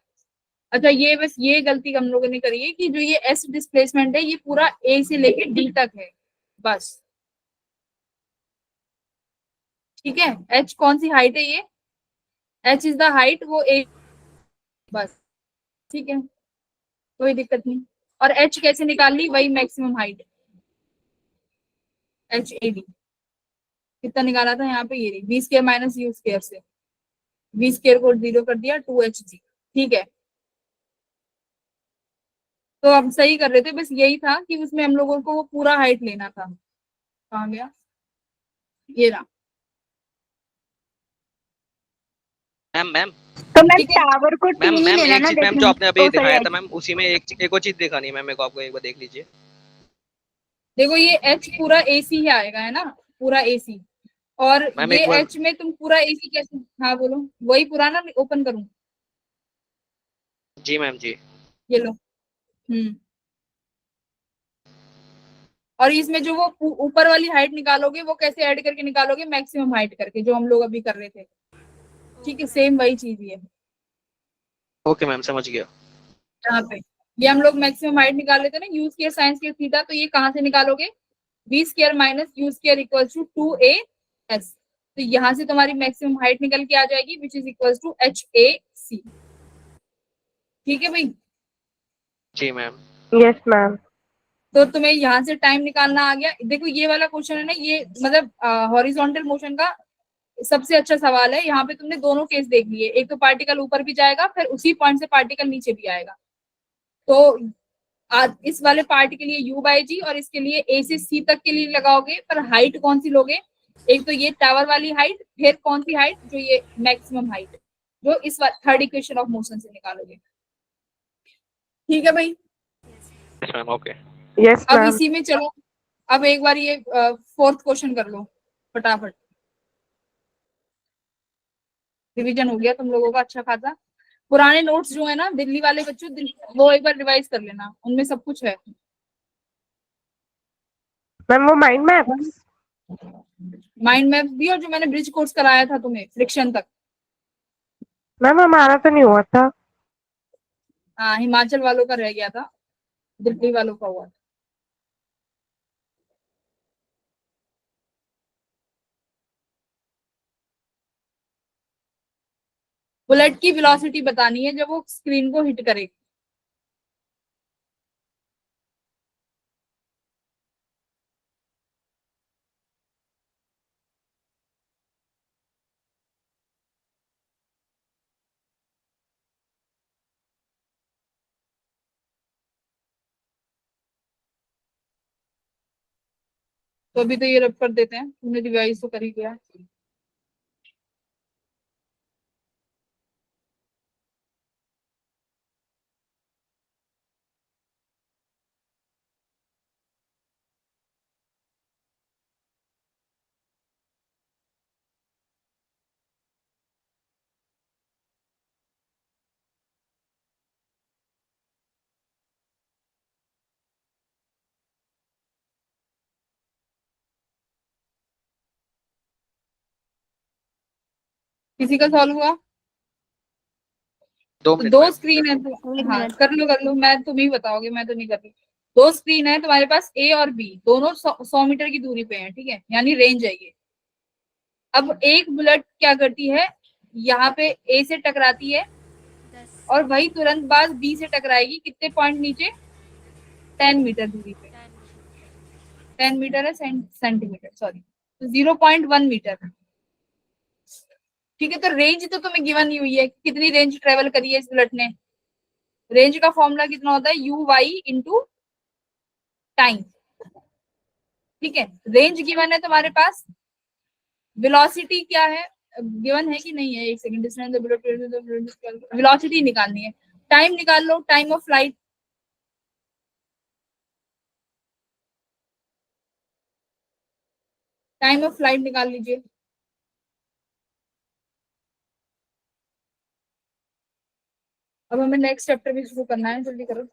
अच्छा ये बस ये गलती हम लोगों ने करी है कि जो ये एस डिस्प्लेसमेंट है ये पूरा ए से लेके डी तक है बस, ठीक है। एच कौन सी हाइट है, ये एच इज द हाइट, वो ए बस, ठीक है, कोई दिक्कत नहीं। और एच कैसे निकाल ली, वही maximum height, H A D कितना निकाला था यहाँ पे, ये v square minus u square से, वी स्क्वायर को 0 कर दिया, 2h जी, ठीक है। तो अब सही कर रहे थे, बस यही था कि उसमें हम लोगों को वो पूरा हाइट लेना था, कहाँ गया ये रहा। मैम मैम तो मैम ठीक है। टावर को मैम टी नहीं मैम लेना एक ना, चीज मैम देखने जो आपने अभी तो सही दिखाया है। था मैम, उसी में एक और चीज दिखानी है मैम मेरे को, आपको एक बार देख लीजिए। देखो ये एच पूरा एसी ही आएगा, है ना, पूरा एसी, और मैम ये एक बार, एच में तुम पूरा एसी कैसे, हाँ बोलो, वही पुराना ओपन करूं, जी मैम जी। ये लो, और इसमें जो वो ऊपर वाली हाइट निकालोगे वो कैसे ऐड करके निकालोगे, मैक्सिमम हाइट करके, जो हम लोग अभी कर रहे थे, ठीक है, सेम वही चीज ही है ओके मैम समझ गया। यहाँ पे। ये हम लोग मैक्सिमम हाइट निकाल लेते ना, u square sine square theta, तो ये कहाँ से निकालोगे, v square minus u square equals to 2a s, तो यहाँ से तुम्हारी मैक्सिमम हाइट निकल के आ जाएगी, which is equals to HAC, ठीक है भाई। जी मैम। Yes ma'am. तो तुम्हें यहाँ से टाइम निकालना आ गया। देखो ये वाला क्वेश्चन है ना, ये मतलब हॉरिजॉन्टल मोशन का सबसे अच्छा सवाल है, यहाँ पे तुमने दोनों केस देख लिए, एक तो पार्टिकल ऊपर भी जाएगा, फिर उसी पॉइंट से पार्टिकल नीचे भी आएगा, तो आज इस वाले पार्ट के लिए u बाई जी और इसके लिए a से c तक के लिए लगाओगे, पर हाइट कौन सी लोगे? एक तो ये टावर वाली हाइट, फिर कौन सी हाइट? जो ये मैक्सिमम हाइट, जो इस थर्ड इक्वेशन ऑफ मोशन से निकालोगे। ठीक है भाई, यस मैम, ओके। यस अब मैम। इसी में चलो, अब एक बार ये फोर्थ क्वेश्चन कर लो फटाफट। रिवीजन हो गया तुम लोगों का अच्छा खासा। पुराने नोट्स जो है ना दिल्ली वाले बच्चों, वो एक बार रिवाइज कर लेना, उनमें सब कुछ है। मैम वो माइंड मैप। माइंड मैप भी, और जो मैंने ब्रिज कोर्स कराया था तुम्हें फ्रिक्शन तक। मैम हमारा तो नहीं हुआ था। हाँ, हिमाचल वालों का रह गया था, दिल्ली वालों का हुआ था। बुलेट की वेलोसिटी बतानी है जब वो स्क्रीन को हिट करेगी। तो अभी तो ये रब कर देते हैं, तुमने रिवाइज तो कर ही दिया। किसी का सॉल्व हुआ? 2 तो मिनट दो मैम। स्क्रीन है तो, हाँ कर लो, मैं तुम ही बताओगे, मैं तो नहीं कर रही। दो स्क्रीन है तुम्हारे पास, ए और बी, दोनों 100 मीटर की दूरी पे है, ठीक है, यानी रेंज है ये। अब एक बुलेट क्या करती है, यहाँ पे ए से टकराती है 10 और वही तुरंत बाद बी से टकराएगी, कितने पॉइंट नीचे? 10 मीटर दूरी पे। 10 मीटर है, सेंटीमीटर सॉरी, तो 0.1 मीटर। ठीक है, तो रेंज तो तुम्हें गिवन ही हुई है, कितनी रेंज ट्रेवल करी है इस बुलेट ने। रेंज का फॉर्मूला कितना होता है? U y into time. ठीक है, रेंज गिवन है तुम्हारे पास। वेलोसिटी क्या है, गिवन है कि नहीं है? एक सेकंड, डिस्टेंस वेलोसिटी निकालनी है। टाइम निकाल लो, time of flight. Time of flight निकाल लीजिए। अब हमें नेक्स्ट चैप्टर भी शुरू करना है, जल्दी करो।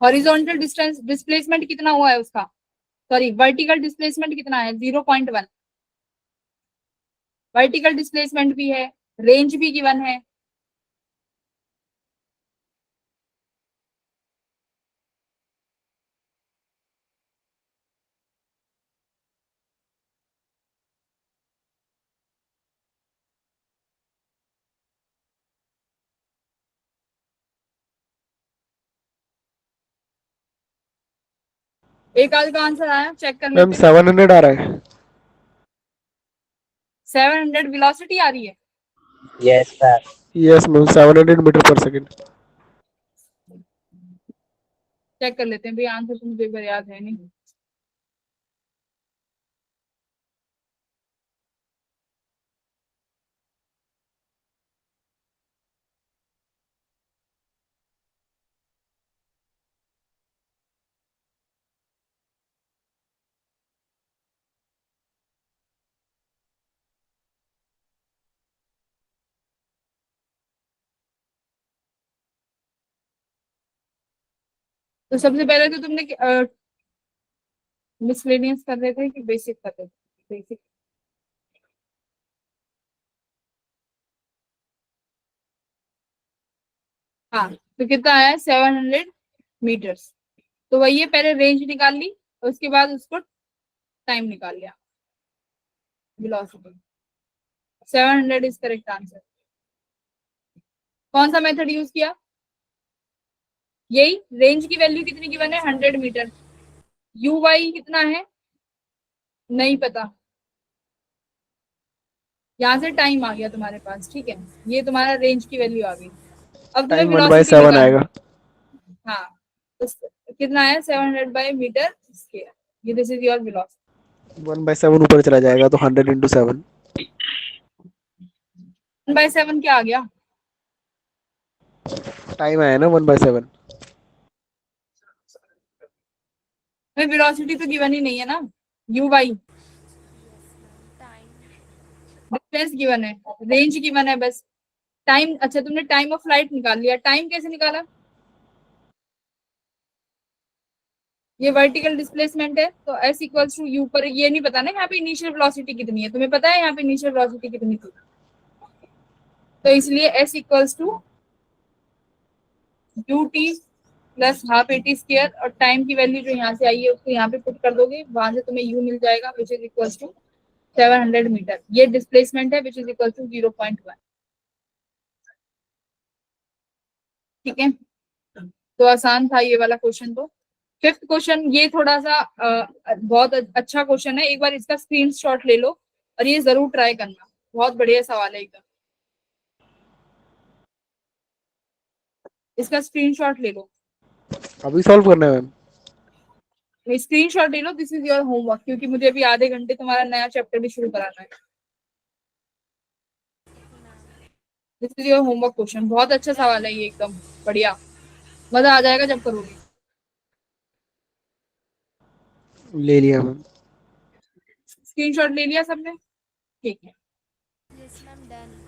हॉरिजॉन्टल डिस्टेंस डिस्प्लेसमेंट कितना हुआ है उसका? सॉरी, वर्टिकल डिस्प्लेसमेंट कितना है? 0.1। वर्टिकल डिस्प्लेसमेंट भी है, रेंज भी गिवन है। एक आध का आंसर आया, चेक कर मैम लेते हैं। 700 आ रहा है। 700 वेलोसिटी आ रही है। Yes sir. Yes ma'am, 700 metre per second. Check कर लेते हैं भाई, आंसर तो मुझे एक बार याद है नहीं। तो सबसे पहले तो तुमने मिसलेनियस कर रहे थे कि बेसिक कर रहे थे? बेसिक। हाँ, तो कितना आया? 700 मीटर्स। तो वही है, पहले रेंज निकाल ली और उसके बाद उसको टाइम निकाल लिया, वेलोसिटी। 700 is correct answer. कौन सा मेथड यूज किया? यही। रेंज की वैल्यू कितनी गिवन है? 100 मीटर। यू वाई कितना है? नहीं पता। यहाँ से टाइम आ गया तुम्हारे पास, ठीक है, ये तुम्हारा रेंज की वैल्यू आ गई। अब तुम्हें टाइम 1/7 वेलोसिटी आएगा। हाँ, तो कितना है? 700 मीटर स्क्वायर। ये दिस इज योर वेलोसिटी। 1/7 ऊपर चला जाएगा तो 100 × 7। 1/7 क्या आ गया? टाइम आया ना 1/7। भाई वेलोसिटी तो गिवन ही नहीं है ना, u y. Time distance given है, रेंज गिवन है बस। टाइम, अच्छा तुमने टाइम ऑफ फ्लाइट निकाल लिया। टाइम कैसे निकाला? ये वर्टिकल डिस्प्लेसमेंट है तो s इक्वल्स टू यू पर। ये नहीं पता ना यहाँ पे इनिशियल वेलोसिटी कितनी है? तुम्हें पता है यहाँ पे इनिशियल वेलोसिटी कितनी थी? तो इसलिए s equals to u t plus half a t square, और टाइम की वैल्यू जो यहाँ से आई है उसको यहाँ पे पुट कर दोगे, वहां से तुम्हें u मिल जाएगा which is equals to 700 metre. ये डिस्प्लेसमेंट है विच इज इक्वल टू 0.1। ठीक है, तो आसान था ये वाला क्वेश्चन। तो फिफ्थ क्वेश्चन ये थोड़ा सा बहुत अच्छा क्वेश्चन है, एक बार इसका स्क्रीनशॉट ले लो और ये जरूर ट्राई करना, बहुत बढ़िया सवाल है एकदम। इसका स्क्रीनशॉट ले लो, अभी सॉल्व करना है मैम। स्क्रीनशॉट ले लो। दिस इज योर होमवर्क, क्योंकि मुझे अभी आधे घंटे तुम्हारा नया चैप्टर भी शुरू कराना है। This is your homework question, बहुत अच्छा सवाल है ये, एकदम बढ़िया, मजा आ जाएगा जब करोगे। ले लिया मैम। स्क्रीनशॉट ले लिया सबने? ठीक है। यस मैम डन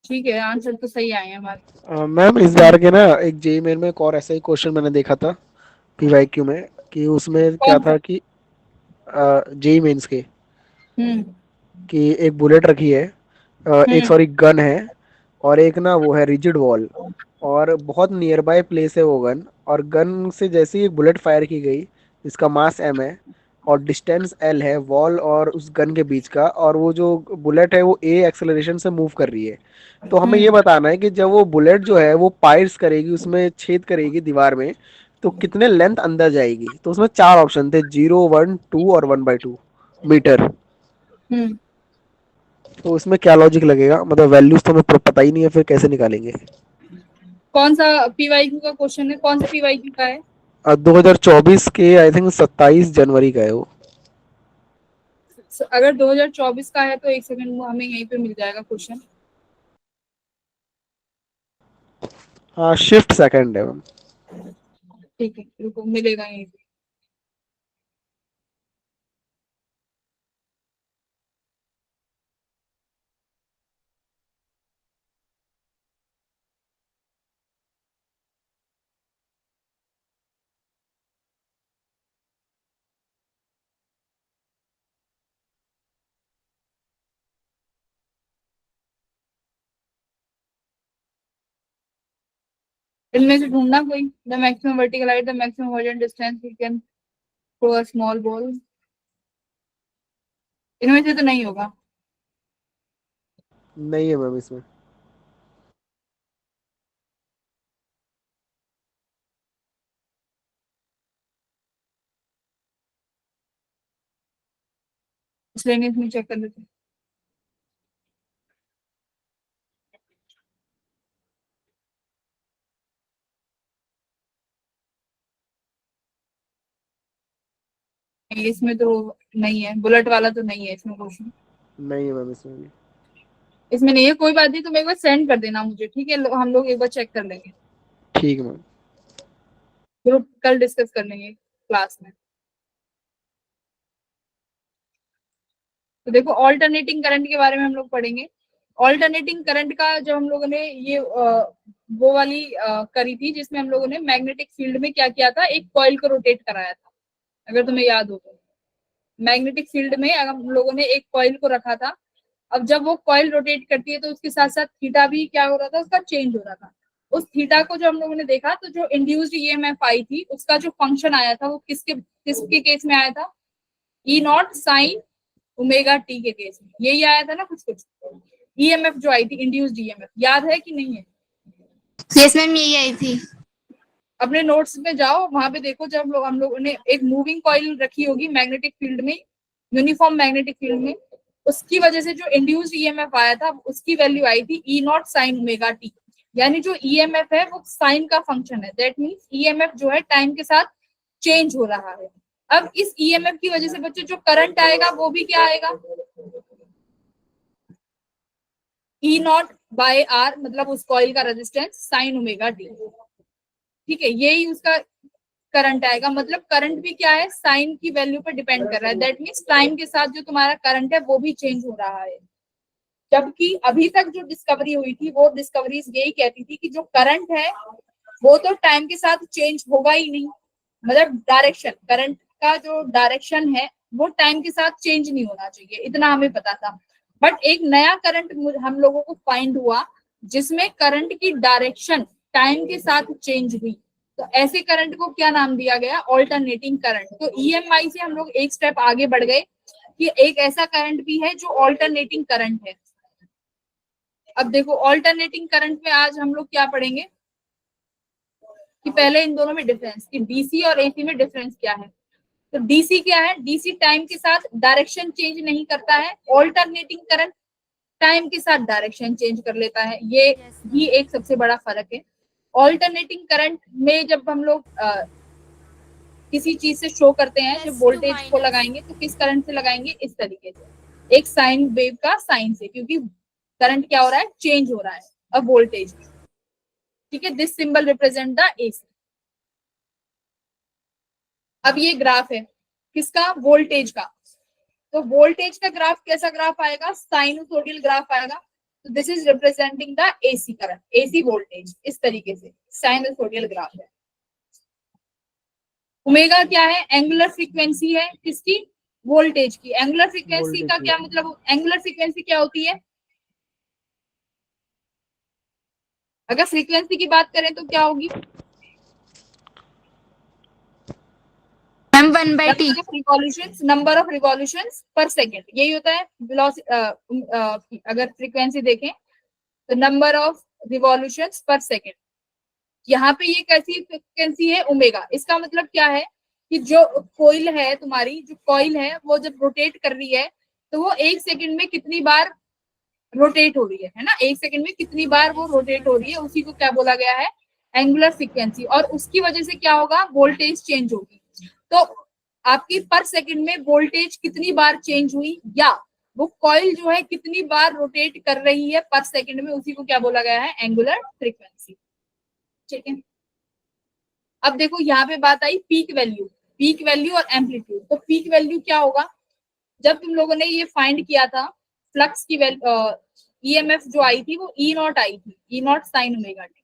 ठीक है, आंसर तो सही आए हैं हमारे। मैम इस बार के ना एक जेई मेन में एक और ऐसा ही क्वेश्चन मैंने देखा था पीवाईक्यू में, कि उसमें क्या कौन सा? था कि जेई मेंस के, हम्म कि एक बुलेट रखी है, एक हम्म सॉरी गन है, और एक ना वो है रिजिड वॉल, और बहुत नियर बाय प्लेस है वो गन, और गन से जैसे ही बुलेट फायर की गई, इसका मास एम है और डिस्टेंस एल है वॉल और उस गन के बीच का, और वो जो बुलेट है वो ए एक्सेलरेशन से मूव कर रही है। तो हमें ये हम्म बताना है कि जब वो बुलेट जो है वो पायर्स करेगी, उसमें छेद करेगी दीवार में, तो कितने लेंथ अंदर जाएगी। तो उसमें 4 ऑप्शन थे, 0, 1, 2 और 1/2 मीटर। हम्म तो इसमें क्या लॉजिक लगेगा, मतलब वैल्यूज तो हमें पता ही नहीं है, फिर कैसे निकालेंगे। कौन सा पीवाईक्यू का क्वेश्चन है? कौन सा पीवाईक्यू का है? 2024 के आई थिंक 27 जनवरी का है वो। अगर 2024 का है तो एक सेकंड हमें यहीं पे मिल जाएगा क्वेश्चन। हाँ शिफ्ट सेकंड है मैम। ठीक है, रुको, मिलेगा यहीं पे। इनमें से ढूंढना कोई। The maximum vertical height, the maximum horizontal distance you can throw a small ball. इनमें से तो नहीं होगा। नहीं है मैम इसमें। इसलिए नहीं, इसमें चेक कर लेते हैं। नहीं, इसमें तो नहीं है, बुलेट वाला तो नहीं है इसमें क्वेश्चन। नहीं है मैम इसमें भी। इसमें नहीं है, कोई बात नहीं, तुम एक बार सेंड कर देना मुझे, ठीक है, हम लोग एक बार चेक कर लेंगे, ठीक है मैम। ग्रुप कल डिस्कस कर लेंगे क्लास में। तो देखो ऑल्टरनेटिंग करंट के बारे में हम लोग पढ़ेंगे। ऑल्टरनेटिंग करंट का जो हम लोगों ने ये वो वाली करी थी जिसमें हम लोगों ने मैग्नेटिक फील्ड में क्या किया था, एक कॉइल को रोटेट कराया था, अगर तुम्हें याद हो तो। मैग्नेटिक फील्ड में हम लोगों ने एक कॉइल को रखा था। अब जब वो कॉइल रोटेट करती है तो उसके साथ साथ थीटा भी क्या हो रहा था, उसका चेंज हो रहा था। उस थीटा को जो हम लोगों ने देखा तो जो इंड्यूस्ड ईएमएफ आई थी उसका जो फंक्शन आया था वो किसके केस में आया था, ई नॉट साइन ओमेगा टी के केस में। यही आया था ना कुछ कुछ ईएमएफ जो आई थी, इंड्यूस्ड ईएमएफ, याद है कि नहीं है? यस मैम, यही आई थी। अपने नोट्स में जाओ, वहां पे देखो, जब हम लोगों ने एक मूविंग कॉइल रखी होगी मैग्नेटिक फील्ड में, यूनिफॉर्म मैग्नेटिक फील्ड में, उसकी वजह से जो इंड्यूस्ड ईएमएफ आया था उसकी वैल्यू आई थी ई नॉट साइन ओमेगा टी। यानी जो ईएमएफ है वो साइन का फंक्शन है, दैट मीन्स ईएमएफ जो है टाइम के साथ चेंज हो रहा है। अब इस ईएमएफ की वजह से बच्चों जो करंट आएगा वो भी क्या आएगा, ई नॉट बाय आर, मतलब उस कॉइल का रेजिस्टेंस साइन ओमेगा टी। ठीक है, यही उसका करंट आएगा। मतलब करंट भी क्या है, साइन की वैल्यू पर डिपेंड कर रहा है, दैट मीन्स टाइम के साथ जो तुम्हारा करंट है वो भी चेंज हो रहा है। जबकि अभी तक जो डिस्कवरी हुई थी वो डिस्कवरीज यही कहती थी कि जो करंट है वो तो टाइम के साथ चेंज होगा ही नहीं, मतलब डायरेक्शन, करंट का जो डायरेक्शन है वो टाइम के साथ चेंज नहीं होना चाहिए, इतना हमें पता था। बट एक नया करंट हम लोगों को फाइंड हुआ जिसमें करंट की डायरेक्शन टाइम के साथ चेंज हुई, तो ऐसे करंट को क्या नाम दिया गया, ऑल्टरनेटिंग करंट। तो ईएमआई से हम लोग एक स्टेप आगे बढ़ गए कि एक ऐसा करंट भी है जो ऑल्टरनेटिंग करंट है। अब देखो ऑल्टरनेटिंग करंट में आज हम लोग क्या पढ़ेंगे कि पहले इन दोनों में डिफरेंस, कि डीसी और एसी में डिफरेंस क्या है। तो डीसी क्या है, डीसी टाइम के साथ डायरेक्शन चेंज नहीं करता है, ऑल्टरनेटिंग करंट टाइम के साथ डायरेक्शन चेंज कर लेता है, ये ही एक सबसे बड़ा फर्क है। ऑल्टरनेटिंग करंट में जब हम लोग किसी चीज से शो करते हैं, जब वोल्टेज को लगाएंगे तो किस करंट से लगाएंगे, इस तरीके से, एक साइन वेव का साइन से, क्योंकि करंट क्या हो रहा है, चेंज हो रहा है अब वोल्टेज। ठीक है, this symbol represent the AC. अब ये ग्राफ है किसका, वोल्टेज का। तो वोल्टेज का ग्राफ कैसा ग्राफ आएगा, साइनसोडियल ग्राफ आएगा। तो this is representing the AC current, AC voltage, इस तरीके से साइनसोडियल ग्राफ है। ओमेगा क्या है, एंगुलर फ्रीक्वेंसी है किसकी, वोल्टेज की। एंगुलर फ्रीक्वेंसी का क्या मतलब, एंगुलर फ्रीक्वेंसी क्या होती है, अगर फ्रीक्वेंसी की बात करें तो क्या होगी, ma'am 1/t। Number of revolutions पर सेकेंड, यही होता है वेलोसिटी। अगर फ्रीक्वेंसी देखें तो नंबर ऑफ रिवॉल्यूशंस पर सेकेंड। यहाँ पे ये कैसी फ्रीक्वेंसी है, ओमेगा। इसका मतलब क्या है कि जो कोइल है तुम्हारी, जो कॉइल है वो जब रोटेट कर रही है तो वो एक सेकंड में कितनी बार रोटेट हो रही है ना, एक सेकंड में कितनी बार वो रोटेट हो रही है, उसी को क्या बोला गया है, एंगुलर फ्रीक्वेंसी। और उसकी वजह से क्या होगा, वोल्टेज चेंज होगी। तो आपकी पर सेकंड में वोल्टेज कितनी बार चेंज हुई, या वो कॉइल जो है कितनी बार रोटेट कर रही है पर सेकंड में, उसी को क्या बोला गया है, एंगुलर फ्रीक्वेंसी। ठीक है, अब देखो यहाँ पे बात आई पीक वैल्यू और एम्पलीट्यूड। तो पीक वैल्यू क्या होगा, जब तुम लोगों ने ये फाइंड किया था फ्लक्स की ईएमएफ जो आई थी वो ई नॉट आई थी, ई नॉट साइन ओमेगा टी।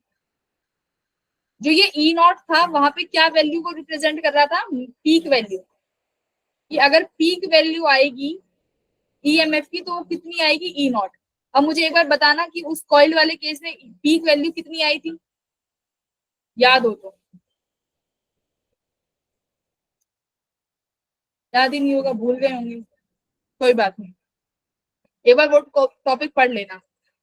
जो ये ई नॉट था वहां पे क्या वैल्यू को रिप्रेजेंट कर रहा था, पीक वैल्यू। कि अगर पीक वैल्यू आएगी ईएमएफ की तो वो कितनी आएगी, ई नॉट। अब मुझे एक बार बताना कि उस कॉइल वाले केस में पीक वैल्यू कितनी आई थी, याद हो तो। याद ही नहीं होगा, भूल गए होंगे, कोई बात नहीं, एक बार वो टॉपिक पढ़ लेना।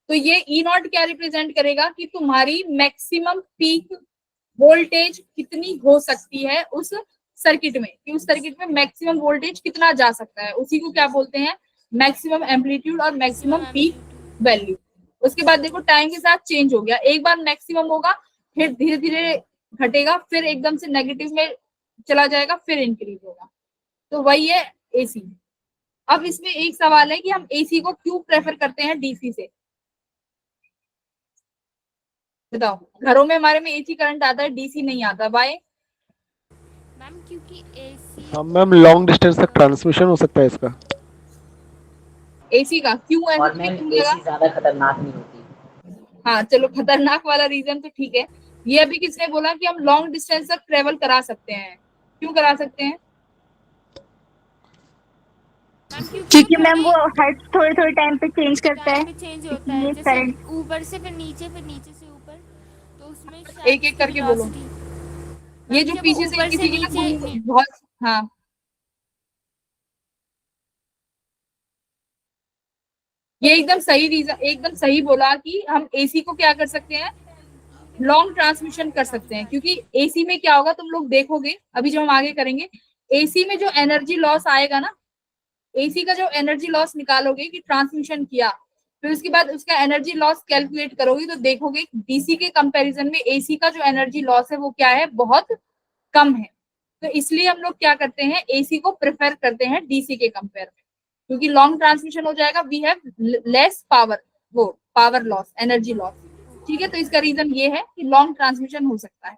तो ये ई नॉट क्या रिप्रेजेंट करेगा कि तुम्हारी मैक्सिमम पीक वोल्टेज कितनी हो सकती है उस सर्किट में, कि उस सर्किट में मैक्सिमम वोल्टेज कितना जा सकता है, उसी को क्या बोलते हैं, मैक्सिमम एम्पलीट्यूड और मैक्सिमम पीक वैल्यू। उसके बाद देखो टाइम के साथ चेंज हो गया, एक बार मैक्सिमम होगा फिर धीरे धीरे घटेगा, फिर एकदम से नेगेटिव में चला जाएगा, फिर इंक्रीज होगा। तो वही है एसी। अब इसमें एक सवाल है कि हम एसी को क्यों प्रेफर करते हैं डीसी से, बताओ। घरों में हमारे में एसी करंट आता है, डीसी नहीं आता, बाय मैम क्योंकि एसी हाँ मैम, लॉन्ग डिस्टेंस तक ट्रांसमिशन हो सकता है इसका। एसी का क्यों और ऐसा मैम क्यों लगा? एसी ज्यादा खतरनाक नहीं होती। हाँ चलो, खतरनाक वाला रीजन तो ठीक है। ये अभी किसने बोला कि हम लॉन्ग डिस्टेंस तक ट्रेवल करा सकते हैं? क्यों करा सकते हैं? मैम क्योंकि मैम वो थोड़ी हर थोड़े थोड़े टाइम पे चेंज करता टाइम है, पे चेंज होता है, इसलिए जैसे करंट। ऊपर से फिर नीचे से ऊपर, तो उसमें एक एक शाफ्ट की करके बोलो। वेलोसिटी। ये मैम जो जब वो पीछे से ऊपर से किसी की ना नीचे बहुत, हाँ ये एकदम सही रीजन, एकदम सही बोला कि हम एसी को क्या कर सकते हैं, लॉन्ग ट्रांसमिशन कर सकते हैं। क्योंकि एसी में क्या होगा, तुम लोग देखोगे अभी जो हम आगे करेंगे, एसी में जो एनर्जी लॉस आएगा ना, एसी का जो एनर्जी लॉस निकालोगे कि ट्रांसमिशन किया, फिर उसके बाद उसका एनर्जी लॉस कैलकुलेट करोगे तो देखोगे डीसी के कंपैरिजन में एसी का जो एनर्जी लॉस है वो क्या है, बहुत कम है। तो इसलिए हम लोग क्या करते हैं, एसी को प्रेफर करते हैं डीसी के कंपेयर में, क्योंकि लॉन्ग ट्रांसमिशन हो जाएगा, वी हैव लेस पावर, वो पावर लॉस, एनर्जी लॉस। ठीक है, तो इसका रीजन ये है कि लॉन्ग ट्रांसमिशन हो सकता है।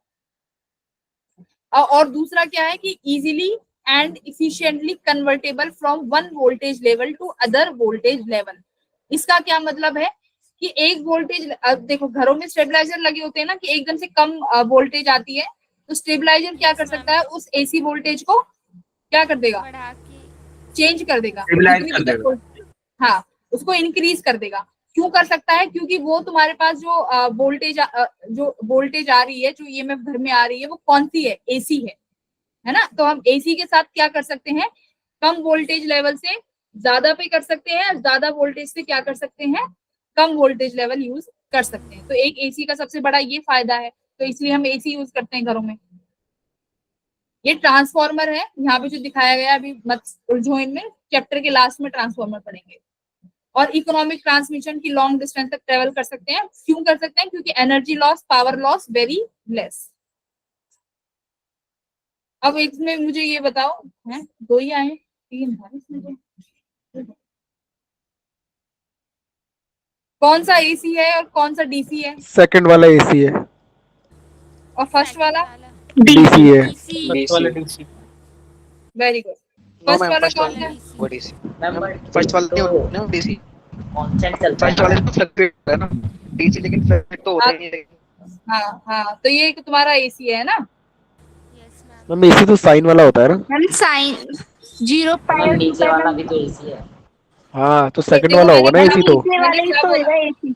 और दूसरा क्या है कि easily and efficiently convertible from one voltage level to other voltage level. इसका क्या मतलब है कि एक वोल्टेज, अब देखो घरों में स्टेबलाइजर लगे होते हैं ना, कि एकदम से कम वोल्टेज आती है, तो स्टेबलाइजर क्या कर सकता है, उस एसी वोल्टेज को क्या कर देगा, बढ़ा के चेंज कर देगा, स्टेबलाइज जितनी कर भी देगा। हाँ उसको इंक्रीज कर देगा। क्यों कर सकता है, क्योंकि वो तुम्हारे पास जो वोल्टेज आ रही है, जो ईएमएफ घर में आ रही है, वो कौन सी है, एसी है ना। तो हम एसी के साथ क्या कर सकते हैं, कम वोल्टेज लेवल से ज्यादा पे कर सकते हैं, ज्यादा वोल्टेज से क्या कर सकते हैं, कम वोल्टेज लेवल यूज कर सकते हैं। तो एक एसी का सबसे बड़ा ये फायदा है, तो इसलिए हम एसी यूज करते हैं घरों में। ये ट्रांसफॉर्मर है यहाँ पे जो दिखाया गया, अभी मत उलझो इनमें, चैप्टर के लास्ट में ट्रांसफॉर्मर पढ़ेंगे। और इकोनॉमिक ट्रांसमिशन की लॉन्ग डिस्टेंस तक ट्रेवल कर सकते हैं। क्यों कर सकते हैं, क्योंकि energy loss, power loss very less. अब इसमें मुझे ये बताओ, है दो ही आए, तीन है इसमें तो। कौन सा एसी है और कौन सा डीसी है, सेकंड वाला एसी है, और फर्स्ट वाला डीसी है। DC. Very good. No first ma'am, वाला फर्स्ट कौन वाला सा है? वो डीसी। मैम फर्स्ट वाला तो नहीं डीसी, कांस्टेंट चलता फर्स्ट है वाले ना। तो फ्लक्चुएट है ना डीसी, लेकिन फ्लक्चुएट तो होता हाँ ही नहीं है। हाँ हाँ, तो ये तुम्हारा एसी है ना। Yes ma'am. मैम एसी तो साइन वाला होता है ना। मैम साइन 0 पाई मैम और 2 नीचे पाई वाला मैम। भी तो एसी है। हाँ तो सेकंड देखो वाला मैंने होगा ना बोला, एसी तो। नीचे मैंने वाला ही क्या तो बोला, होगा एसी।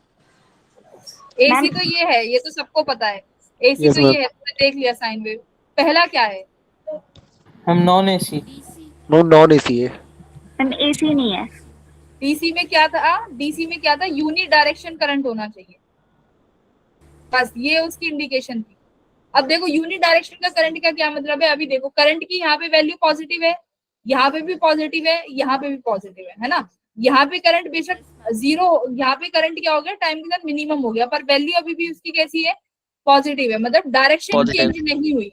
एसी मैम तो ये है, ये तो सबको पता है, एसी यस तो मैम। ये है, तुमने देख लिया साइन वेव। पहला क्या है, हम non AC. DC. No non AC है। मैम एसी नहीं है। डीसी में क्या था, डीसी में क्या था, यूनि डायरेक्शन करंट होना चाहिए, बस ये उसकी इंडिकेशन थी। अब देखो यूनि डायरेक्शन का करंट का क्या मतलब है, अभी देखो करंट की यहाँ पे वैल्यू पॉजिटिव है, यहाँ पे भी पॉजिटिव है, यहाँ पे भी पॉजिटिव है ना। यहाँ पे करंट बेशक जीरो, यहाँ पे करंट क्या हो गया, टाइम के साथ मिनिमम हो गया, पर वैल्यू अभी भी उसकी कैसी है, पॉजिटिव है, मतलब डायरेक्शन पॉजिटिव। चेंज नहीं हुई।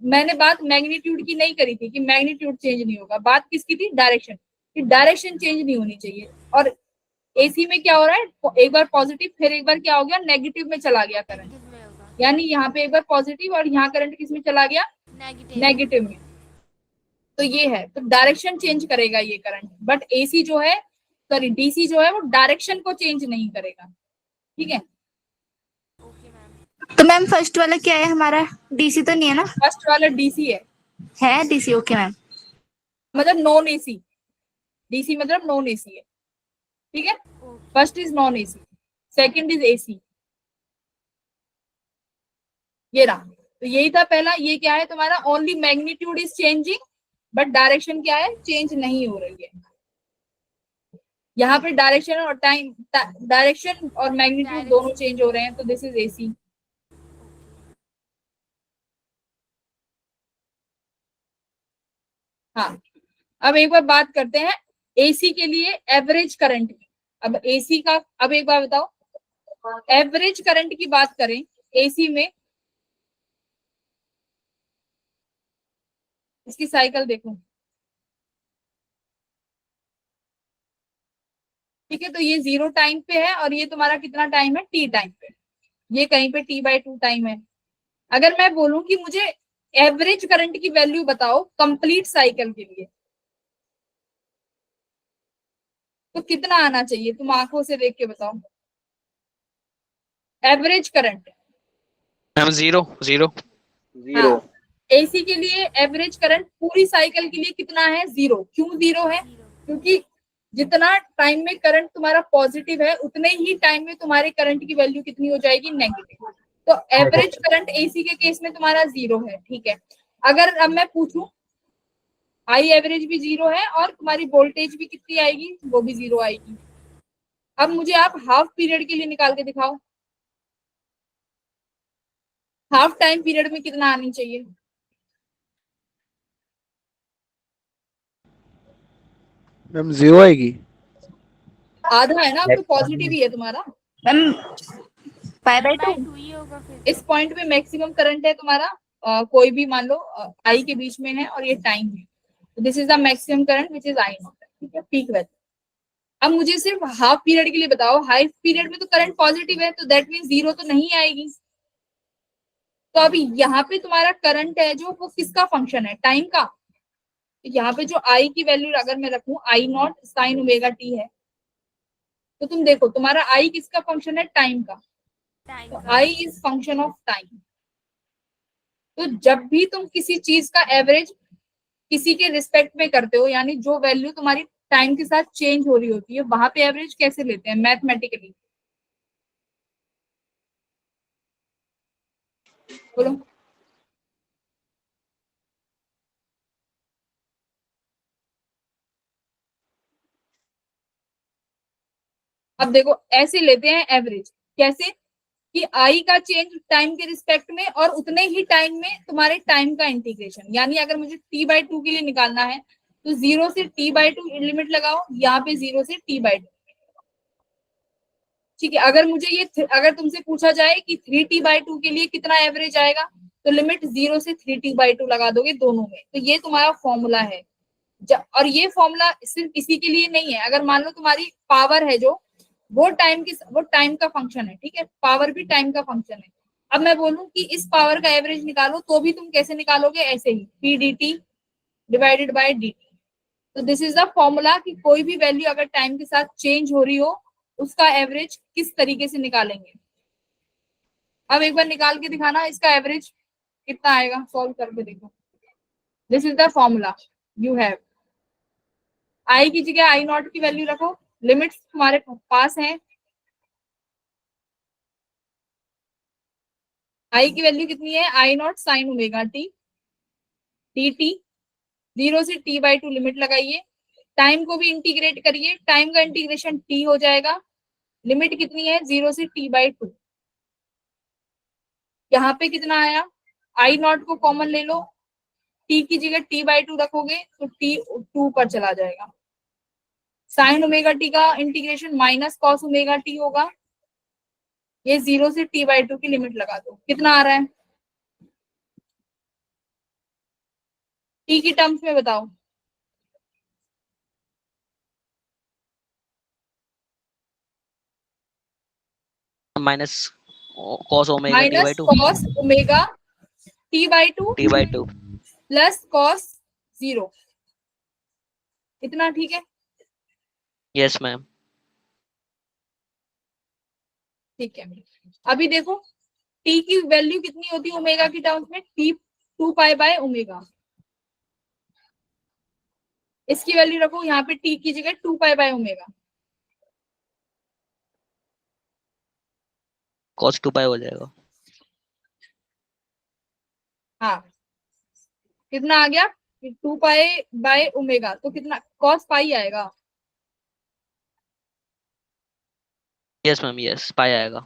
मैंने बात मैग्नीट्यूड की नहीं करी थी कि मैग्नीट्यूड चेंज नहीं होगा, बात किसकी थी, डायरेक्शन की, डायरेक्शन चेंज नहीं होनी चाहिए। और एसी में क्या हो रहा है, एक बार पॉजिटिव, फिर एक बार क्या हो गया, नेगेटिव में चला गया करंट, नेगेटिव में होगा। यानी यहाँ पे एक बार पॉजिटिव और यहाँ करंट किस में चला गया, नेगेटिव। नेगेटिव में। तो ये है, तो डायरेक्शन चेंज करेगा ये करंट, बट एसी जो है, सॉरी डीसी जो है, वो डायरेक्शन को चेंज नहीं करेगा। ठीक है, ओके मैम। तो मैम फर्स्ट वाला क्या है हमारा, डीसी तो नहीं है ना। फर्स्ट वाला डीसी है, डीसी ओके मैम। मतलब नॉन एसी, डीसी मतलब नॉन एसी है। ठीक है, first is non AC, second is AC, ये रहा। तो यही था पहला। ये क्या है तुम्हारा, only magnitude is changing, but direction क्या है, चेंज नहीं हो रही है। यहाँ पे डायरेक्शन और टाइम, डायरेक्शन और मैग्नीट्यूड दोनों चेंज हो रहे हैं, तो दिस इज एसी। हाँ, अब एक बार बात करते हैं एसी के लिए एवरेज करंट की। अब एसी का, अब एक बार बताओ, एवरेज करंट की बात करें एसी में, इसकी साइकिल देखो। ठीक है, तो ये 0 टाइम पे है, और ये तुम्हारा कितना टाइम है, टी टाइम पे, ये कहीं पे t/2 टाइम है। अगर मैं बोलूं कि मुझे एवरेज करंट की वैल्यू बताओ कंप्लीट साइकिल के लिए, तो कितना आना चाहिए, तुम आंखों से देख के बताओ। Average current, ma'am zero zero. Zero. AC के लिए एवरेज करंट पूरी साइकिल के लिए कितना है, 0। क्यों 0 है, क्योंकि जितना टाइम में करंट तुम्हारा पॉजिटिव है उतने ही टाइम में तुम्हारे करंट की वैल्यू कितनी हो जाएगी, नेगेटिव। तो एवरेज करंट एसी के केस में तुम्हारा 0 है, ठीक है। अगर अब मैं पूछूं आई एवरेज भी 0 है और तुम्हारी वोल्टेज भी कितनी आएगी, वो भी 0 आएगी। अब मुझे आप हाफ पीरियड के लिए निकाल के दिखाओ, हाफ टाइम पीरियड में कितना आनी चाहिए। मैम 0 आएगी। आधा है ना, अब तो पॉजिटिव ही है तुम्हारा। Ma'am pi by by 2। 2 ही होगा फिर। इस पॉइंट पे मैक्सिमम करंट है तुम्हारा, कोई भी मान लो आई के बीच में है और ये टाइम है, तो this is the maximum current which is I not, ठीक है, पीक वैल्यू। अब मुझे सिर्फ हाफ पीरियड के लिए बताओ, हाफ पीरियड में तो करंट पॉजिटिव है, तो दैट मीन 0 तो नहीं आएगी। तो अभी यहाँ पे तुम्हारा करंट है जो, वो किसका फंक्शन है, टाइम का। तो यहाँ पे जो आई की वैल्यू अगर मैं रखूं, आई नॉट साइन ओमेगा टी है, तो तुम देखो तुम्हारा आई किसका फंक्शन है, टाइम का। टाइम तो का। I is function of time. तो जब भी तुम किसी चीज का एवरेज किसी के रिस्पेक्ट में करते हो, यानी जो वैल्यू तुम्हारी टाइम के साथ चेंज हो रही होती है, वहां पे एवरेज कैसे लेते हैं, मैथमेटिकली। बोलो। अब देखो ऐसे लेते हैं एवरेज, कैसे कि आई का चेंज टाइम के रिस्पेक्ट में और उतने ही टाइम में तुम्हारे टाइम का इंटीग्रेशन। यानी अगर मुझे t/2 के लिए निकालना है तो 0 से t/2 लिमिट लगाओ, यहाँ पे 0 से t/2, ठीक है। अगर मुझे ये अगर तुमसे पूछा जाए कि 3t/2 के लिए कितना एवरेज आएगा, तो लिमिट 0 से 3t/2 लगा दोगे दोनों में। तो ये तुम्हारा फॉर्मूला है। और ये फॉर्मूला सिर्फ इसी के लिए नहीं है, अगर मान लो तुम्हारी पावर है जो, वो टाइम का फंक्शन है, ठीक है, पावर भी टाइम का फंक्शन है। अब मैं बोलूं कि इस पावर का एवरेज निकालो, तो भी तुम कैसे निकालोगे, ऐसे ही p dt divided by dt। तो दिस इज द फॉर्मूला कि कोई भी वैल्यू अगर टाइम के साथ चेंज हो रही हो, उसका एवरेज किस तरीके से निकालेंगे। अब एक बार निकाल के दिखाना इसका एवरेज कितना आएगा, सॉल्व करके देखो। This is the formula you have. I की जगह आई नॉट की वैल्यू रखो, लिमिट्स तुम्हारे पास हैं। आई की वैल्यू कितनी है, I naught sine omega t d t, 0 से t/2 लिमिट लगाइए। टाइम को भी इंटीग्रेट करिए, टाइम का इंटीग्रेशन t हो जाएगा। लिमिट कितनी है, 0 से t/2। यहाँ पे कितना आया, आई नॉट को कॉमन ले लो, t की जगह t/2 रखोगे तो t 2 पर चला जाएगा। साइन ओमेगा टी का integration minus cos omega T होगा। ये 0 से t/2 की लिमिट लगा दो, कितना आ रहा है, t की टर्म्स में बताओ। Minus cos omega minus t/2 cos omega t/2 t/2 plus cos 0, इतना ठीक है। Yes ma'am. ठीक है, अभी देखो t की वैल्यू कितनी होती है ओमेगा की टर्म्स में, t 2π/ओमेगा। इसकी वैल्यू रखो यहाँ पे t की जगह 2π/ओमेगा। cos 2π हो जाएगा। हाँ, कितना आ गया, 2π/ओमेगा, तो कितना cos पाई आएगा। यस मैम, यस पाई आएगा।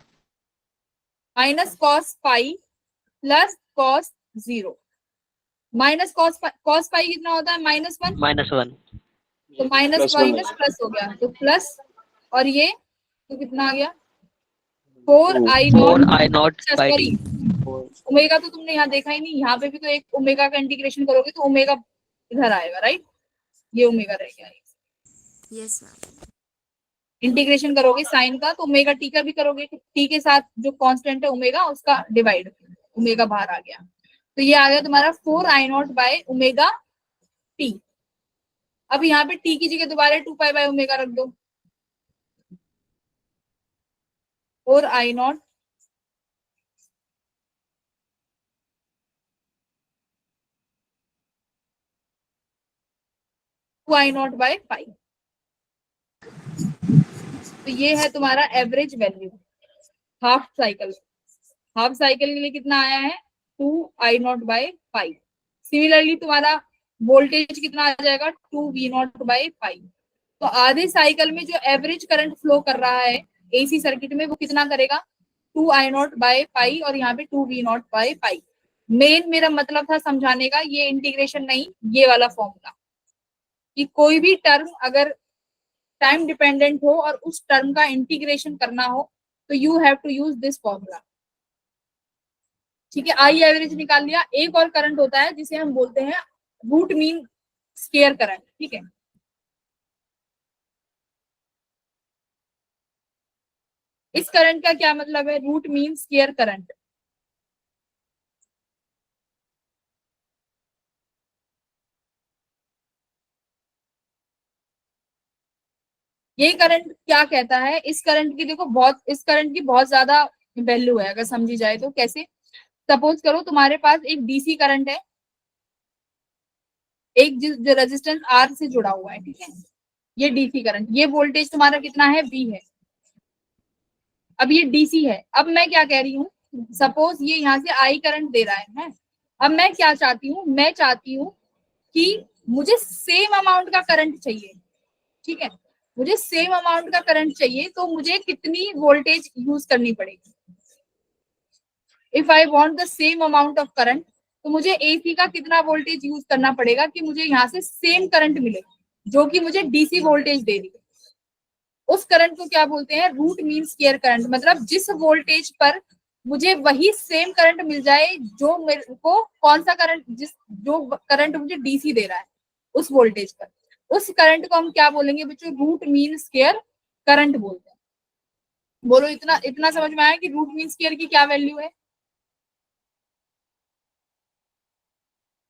Minus cos pi plus cos 0। Minus cos pi कितना होता है, -1, -1 तो माइनस माइनस प्लस हो गया, तो प्लस, और ये तो कितना आ गया, 4i not by sorry, T. Omega तो तुमने यहाँ देखा ही नहीं, यहाँ पे भी तो एक ओमेगा का इंटीग्रेशन करोगे तो ओमेगा इधर आएगा, राइट, ये ओमेगा रह गया। Yes ma'am. इंटीग्रेशन करोगे साइन का तो ओमेगा टी का भी करोगे, टी के साथ जो कांस्टेंट है ओमेगा उसका डिवाइड, ओमेगा बाहर आ गया, तो ये आ गया तुम्हारा 4i0/ओमेगा टी। अब यहाँ पे टी की जगह दोबारा 2π/ओमेगा रख दो, और I naught I naught by pi. तो ये है तुम्हारा average value half cycle. Half cycle के लिए कितना आया है 2I0/पाई। सिमिलरली तुम्हारा वोल्टेज कितना आ जाएगा 2V0/पाई। तो आधे साइकिल में जो एवरेज करंट फ्लो कर रहा है एसी सर्किट में वो कितना करेगा 2I0/पाई और यहाँ पे 2V0/पाई। मेन मेरा मतलब था समझाने का, ये इंटीग्रेशन नहीं, ये वाला फॉर्मूला, कि कोई भी टर्म अगर टाइम डिपेंडेंट हो और उस टर्म का इंटीग्रेशन करना हो तो you have to use this formula. ठीक है, आई एवरेज निकाल लिया। एक और करंट होता है जिसे हम बोलते हैं रूट मीन स्क्वायर करंट। ठीक है, इस करंट का क्या मतलब है रूट मीन स्क्वायर करंट? ये करंट क्या कहता है, इस करंट की देखो बहुत, इस करंट की बहुत ज्यादा वैल्यू है अगर समझी जाए तो। कैसे? सपोज करो तुम्हारे पास एक डीसी करंट है, एक जो रेजिस्टेंस आर से जुड़ा हुआ है। ठीक है, ये डीसी करंट, ये वोल्टेज तुम्हारा कितना है वी है। अब ये डीसी है। अब मैं क्या कह रही हूँ, सपोज ये यहाँ से आई करंट दे रहा है। अब मैं क्या चाहती हूँ, मैं चाहती हूँ कि मुझे सेम अमाउंट का करंट चाहिए। ठीक है, मुझे सेम अमाउंट का करंट चाहिए तो मुझे कितनी वोल्टेज यूज करनी पड़ेगी? If I want the same amount of current तो मुझे एसी का कितना वोल्टेज यूज करना पड़ेगा कि मुझे यहाँ से सेम करंट मिले जो कि मुझे डीसी वोल्टेज दे रही है। उस करंट को क्या बोलते हैं रूट मीन स्क्वायर करंट। मतलब जिस वोल्टेज पर मुझे वही सेम करंट मिल जाए जो मेरे को, कौन सा करंट, जिस जो करंट मुझे डीसी दे रहा है उस वोल्टेज पर, उस करंट को हम क्या बोलेंगे बच्चों? रूट मीन स्क्वायर करंट बोलते हैं। बोलो, इतना इतना समझ में आया कि रूट मीन स्क्वायर की क्या वैल्यू है?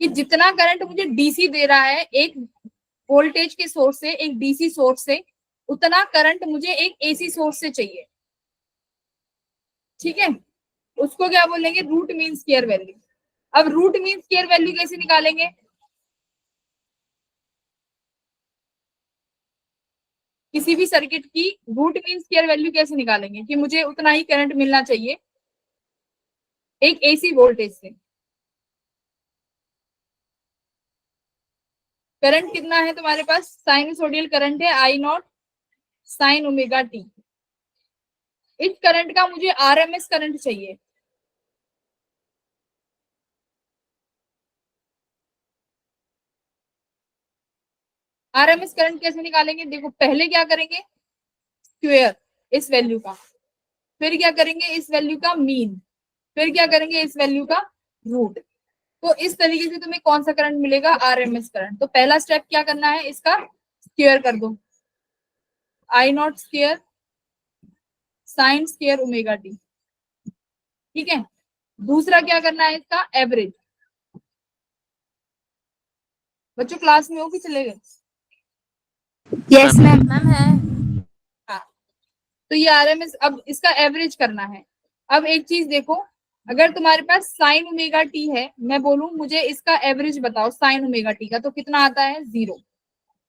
कि जितना करंट मुझे डीसी दे रहा है एक वोल्टेज के सोर्स से, एक डीसी सोर्स से, उतना करंट मुझे एक एसी सोर्स से चाहिए। ठीक है, उसको क्या बोलेंगे? Root mean square value. अब रूट मीन स्क्वायर वैल्यू कैसे निकालेंगे? किसी भी सर्किट की रूट मीन स्क्वायर वैल्यू कैसे निकालेंगे कि मुझे उतना ही करंट मिलना चाहिए एक एसी वोल्टेज से। करंट कितना है तुम्हारे पास? साइनसोडियल करंट है I naught sine omega T. इस करंट का मुझे आरएमएस करंट चाहिए। आरएमएस करंट कैसे निकालेंगे? देखो, पहले क्या करेंगे स्क्वायर इस वैल्यू का, फिर क्या करेंगे इस वैल्यू का मीन, फिर क्या करेंगे इस वैल्यू का रूट। तो इस तरीके से तुम्हें कौन सा करंट मिलेगा? RMS current. तो पहला स्टेप क्या करना है, इसका स्क्वायर कर दो, I naught square sine square omega t. ठीक है, दूसरा क्या करना है इसका एवरेज। बच्चों क्लास में हो कि चले गए? Yes ma'am. मैम है। हाँ, तो ये आरएमएस, अब इसका एवरेज करना है। अब एक चीज देखो, अगर तुम्हारे पास साइन ओमेगा टी है, मैं बोलूं मुझे इसका एवरेज बताओ साइन ओमेगा टी का, तो कितना आता है? 0,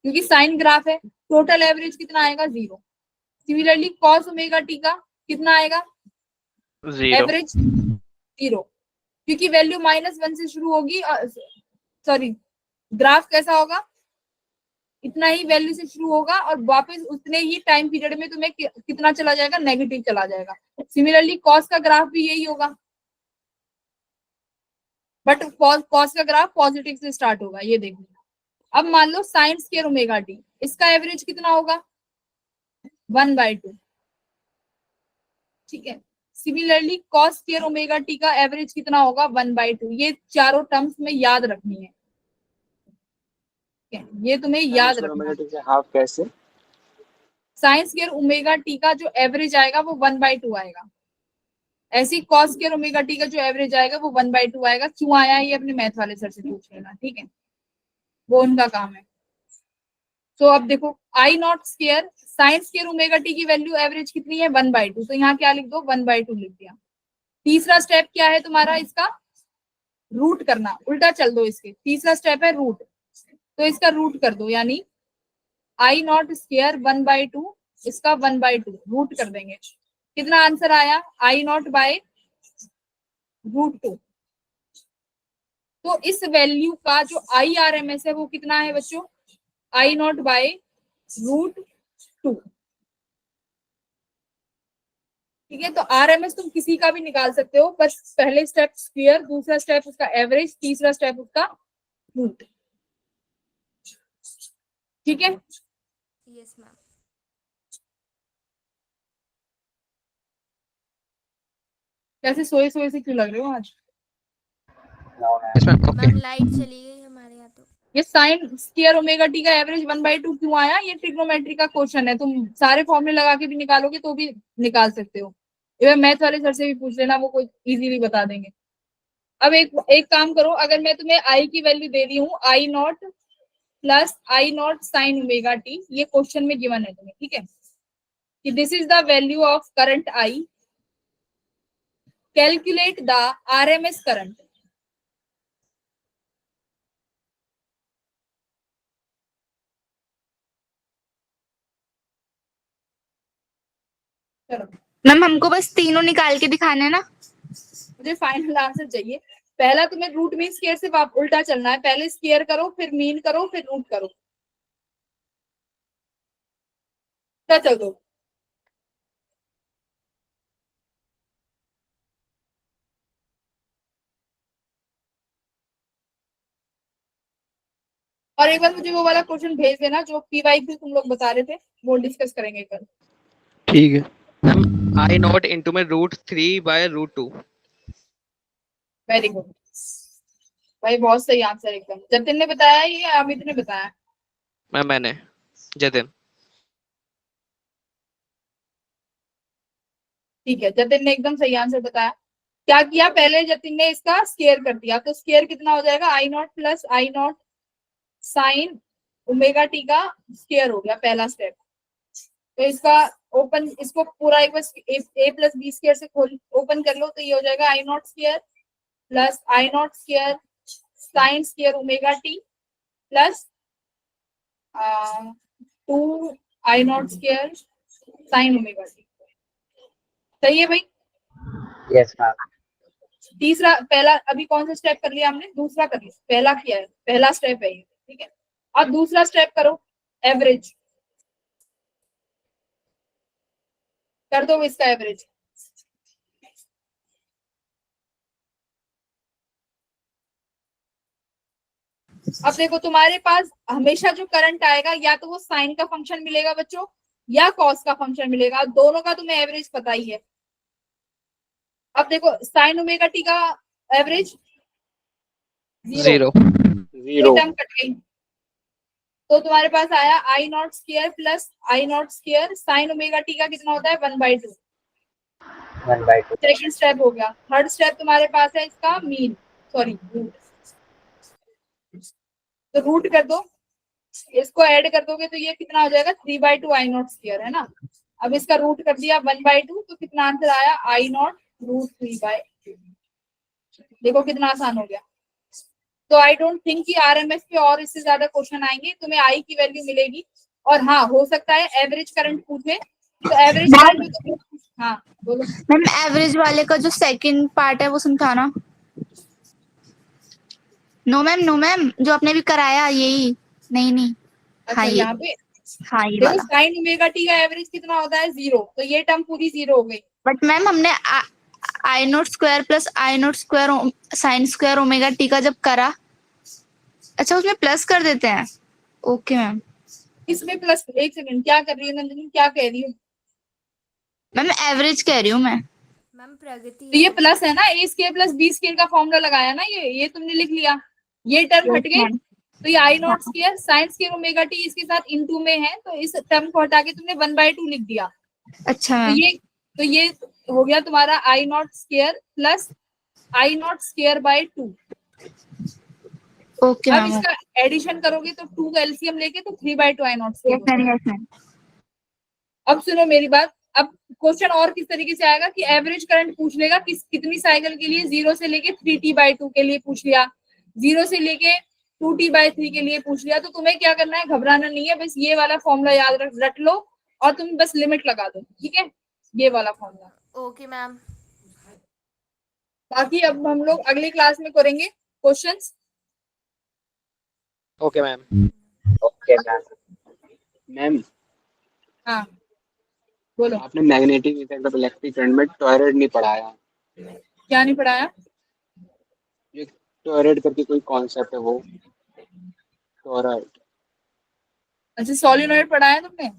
क्योंकि साइन ग्राफ है। टोटल एवरेज कितना आएगा? 0। सिमिलरली कॉस ओमेगा टी का कितना आएगा? एवरेज 0, क्योंकि वैल्यू -1 से शुरू होगी। सॉरी, ग्राफ कैसा होगा? इतना ही वैल्यू से शुरू होगा और वापस उतने ही टाइम पीरियड में तुम्हें कितना चला जाएगा? नेगेटिव चला जाएगा। सिमिलरली कॉस का ग्राफ भी यही होगा, बट कॉस का ग्राफ पॉजिटिव से स्टार्ट होगा। ये देखो, अब मान लो साइन स्क्वायर ओमेगा टी, इसका एवरेज कितना होगा? 1/2। ठीक है, similarly cos square omega t का एवरेज कितना होगा? 1/2। ये चारों टर्म्स में याद रखनी है। ये तुम्हें याद रखना है। हाफ कैसे? साइन स्क्वायर ओमेगा टी का जो एवरेज आएगा वो 1/2 आएगा। ऐसी कॉस स्क्वायर ओमेगा टी का जो एवरेज आएगा वो 1/2 आएगा। क्यों आया ये अपने मैथ वाले सर से पूछ लेना। ठीक है, वो उनका काम है। तो अब देखो I naught square sine square omega t की वैल्यू एवरेज कितनी है 1/2, तो यहाँ क्या लिख दो 1/2 लिख दिया। तीसरा स्टेप क्या है तुम्हारा इसका, रूट करना, उल्टा चल दो इसके, तीसरा स्टेप है रूट, तो इसका रूट कर दो, यानी आई नॉट स्केयर 1/2 इसका 1/2 रूट कर देंगे, कितना आंसर आया आई नॉट बाय √2। तो इस वैल्यू का जो आई आर एम एस है वो कितना है बच्चों, आई नॉट बाय √2। ठीक है, तो आर एम एस तुम किसी का भी निकाल सकते हो, बस पहले स्टेप स्क्वायर, दूसरा स्टेप उसका एवरेज, तीसरा स्टेप उसका रूट। ठीक है, यस मैम। कैसे सोए सोए से क्यों लग रहे हो आज? Yes, ma'am. Okay. Ma'am light चली गई हमारे यहाँ तो। ये साइन स्क्वायर ओमेगा टी का एवरेज 1/2 क्यों आया, ये ट्रिग्नोमेट्री का क्वेश्चन है, तुम सारे फॉर्मूले लगा के भी निकालोगे तो भी निकाल सकते हो, इवन मैथ वाले सर से भी पूछ लेना, वो कोई इजीली बता देंगे। अब एक काम करो, अगर मैं तुम्हें आई की वैल्यू दे रही हूँ I naught plus I naught sine omega t, ये क्वेश्चन में गिवन है तुम्हें, ठीक है, कि this is the value of current I, calculate the RMS current. चलो मैम हमको बस तीनों निकाल के दिखाना है ना। मुझे फाइनल आंसर चाहिए। पहला तुम्हें रूट मीन स्क्वायर से उल्टा चलना है, पहले स्क्वायर करो फिर मीन करो फिर रूट करो। क्या चल दो, और एक बार मुझे वो वाला क्वेश्चन भेज देना जो पीवाई भी तुम लोग बता रहे थे, वो डिस्कस करेंगे कल। ठीक है। मैम आई नॉट इंटू में √3/√2। वेरी गुड भाई, बहुत सही आंसर एकदम। जतिन ने बताया ये अमित ने बताया? मैम मैंने, जतिन। ठीक है, जतिन ने एकदम सही आंसर बताया। क्या किया, पहले जतिन ने इसका स्क्वायर कर दिया, तो स्क्वायर कितना हो जाएगा I naught plus I naught sine omega t का स्क्वायर हो गया पहला स्टेप। तो इसका ओपन, इसको पूरा एक बार ए प्लस बी स्क्वायर से खोल ओपन कर लो, तो ये हो जाएगा I naught square plus I naught square sine square omega t plus 2 I naught square sine omega t. सही है भाई? Yes ma'am. तीसरा, पहला अभी कौन सा स्टेप कर लिया हमने, दूसरा कर लिया, पहला किया है, पहला स्टेप है ये, ठीक है। और दूसरा स्टेप करो एवरेज, कर दो इसका एवरेज। अब देखो तुम्हारे पास हमेशा जो करंट आएगा या तो वो साइन का फंक्शन मिलेगा बच्चों या कॉस का फंक्शन मिलेगा, दोनों का तुम्हें एवरेज पता ही है। अब देखो साइन ओमेगा टी का एवरेज 0 टर्म कट गई, तो तुम्हारे पास आया I naught square plus I naught square sine omega t का कितना होता है 1/2। 1/2। सेकंड स्टेप हो गया। थर्ड स्टेप तुम्हारे पास है इसका मीन, सॉरी रूट, तो रूट कर दो, इसको ऐड कर दोगे तो ये कितना हो जाएगा 3/2 आई नॉट स्क्वायर, है ना। अब इसका रूट कर दिया 1/2, तो कितना आंसर आया आई नॉट √3/2। देखो कितना आसान हो गया। तो आई डोंट थिंक कि आरएमएस पे और इससे ज्यादा क्वेश्चन आएंगे, तुम्हें आई की वैल्यू मिलेगी। और हाँ, हो सकता है एवरेज करंट पूछे, तो एवरेज करंट, हाँ बोलो मैम एवरेज वाले का जो सेकंड पार्ट है वो समझाना। नो मैम जो आपने भी कराया यही, नहीं अच्छा हाँ ये, यहाँ पे हाँ ये देखो वाला। साइन ओमेगा टी का एवरेज कितना होता है 0, तो ये टर्म पूरी 0 हो गई। बट मैम हमने I naught square plus I naught square sine square omega t का जब करा, अच्छा उसमें प्लस कर देते हैं। Okay ma'am. इसमें प्लस, एक सेकंड, क्या कर रही है नंदिनी, क्या कह रही है? मैम एवरेज कह रही हूँ मैं। मैम प्रगति तो ये प्लस है ना, ए स्क्वायर प्लस बी स्क्वायर का फॉर्मूला लगाया ना, ये तुमने लिख लिया, ये टर्म हट गए, तो ये I naught square sine square omega t इसके साथ इनटू में है, तो इस टर्म को हटा के तुमने 1/2 लिख दिया। अच्छा तो ये हो गया तुम्हारा I naught square plus I naught square by 2। Okay अब मैम। इसका एडिशन करोगे तो 2 का एलसीएम लेके तो 3/2 I naught yes ma'am, yes ma'am. अब सुनो मेरी बात। अब क्वेश्चन और किस तरीके से आएगा कि एवरेज करंट पूछ लेगा कितनी साइकिल के लिए, 0 से लेके 3t/2 के लिए पूछ लिया, 0 से लेके 2t/3 के लिए पूछ लिया। तो तुम्हें क्या करना है, घबराना नहीं है, बस ये वाला फॉर्मूला याद रख लो और तुम बस लिमिट लगा दो, ठीक है, ये वाला फॉर्मूला। Okay ma'am. बाकी अब हम लोग अगली क्लास में करेंगे questions. Okay ma'am. Okay ma'am. Ma'am हाँ बोलो। आपने magnetic effect of electric current में टॉयराइड नहीं पढ़ाया। क्या नहीं पढ़ाया? ये टॉयराइड करके कोई कॉन्सेप्ट है वो, टॉयराइड। अच्छा सोलिनॉइड पढ़ाया तुमने?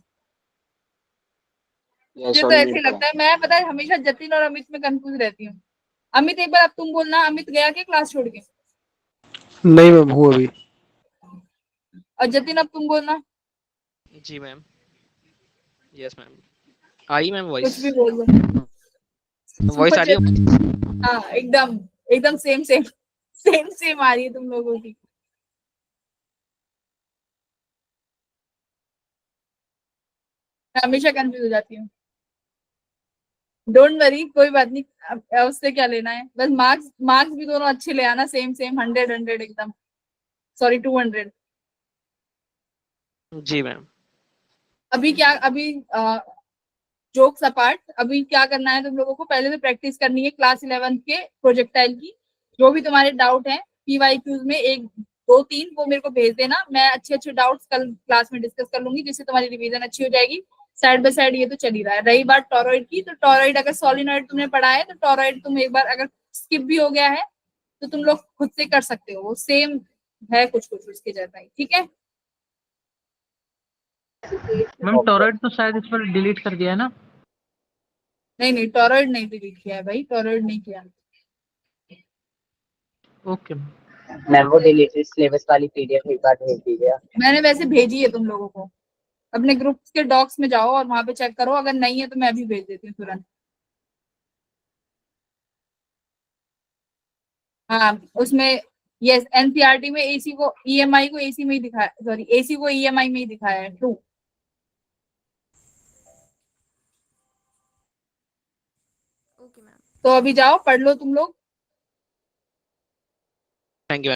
यस मुझे तो ऐसे लगता है, मैं पता है हमेशा जतिन और अमित में कंफ्यूज रहती हूँ। अमित एक बार अब तुम बोलना, अमित गया क्या क्लास छोड़ के? नहीं मैम, हूँ अभी। और जतिन अब तुम बोलना। जी ma'am. Yes ma'am. I ma'am कुछ वॉइस? भी बोल दो। वॉइस आ रही है? हाँ एकदम एकदम सेम सेम सेम सेम आ रही है तुम लोगों की। मैं हमेशा कंफ्यूज हो जाती हूँ। डोंट वरी, कोई बात नहीं, अब उससे क्या लेना है, बस मार्क्स मार्क्स भी दोनों अच्छे ले आना, सेम सेम 100 एकदम, सॉरी 200। जी मैम। अभी क्या, अभी जोक्स अपार्ट, अभी क्या करना है तुम लोगों को, पहले तो प्रैक्टिस करनी है क्लास 11 के प्रोजेक्टाइल की। जो भी तुम्हारे डाउट है पीवाईक्यूज में 1 2 3 वो मेरे को भेज देना, मैं अच्छे अच्छे डाउट्स कल क्लास में डिस्कस कर लूंगी, जिससे तुम्हारी रिवीजन अच्छी हो जाएगी। साइड बाय साइड ये तो चल ही रहा है। रही बात टॉरॉइड की, तो टॉरॉइड अगर सोलिनॉइड तुमने पढ़ा है तो टॉरॉइड तुम एक बार अगर स्किप भी हो गया है तो तुम लोग खुद से कर सकते हो, वो सेम है कुछ कुछ उसके जैसा ही, ठीक है। मैम टॉरॉइड तो शायद इस पर डिलीट कर दिया है ना? नहीं नहीं, टॉरॉइड नहीं डिलीट किया है भाई, टॉरॉइड नहीं किया। ओके। मैम वो डिलीटेड सिलेबस वाली पीडीएफ एक बार भेज दीजिए। मैंने वैसे भेजी है तुम लोगों को, अपने ग्रुप के डॉक्स में जाओ और वहां पे चेक करो, अगर नहीं है तो मैं अभी भेज देती हूँ तुरंत। हाँ उसमें, यस एनसीईआरटी में एसी को ईएमआई को एसी में ही दिखाया, सॉरी एसी को ईएमआई में ही दिखाया है, ट्रू। Okay ma'am. तो अभी जाओ पढ़ लो तुम लोग। Thank you.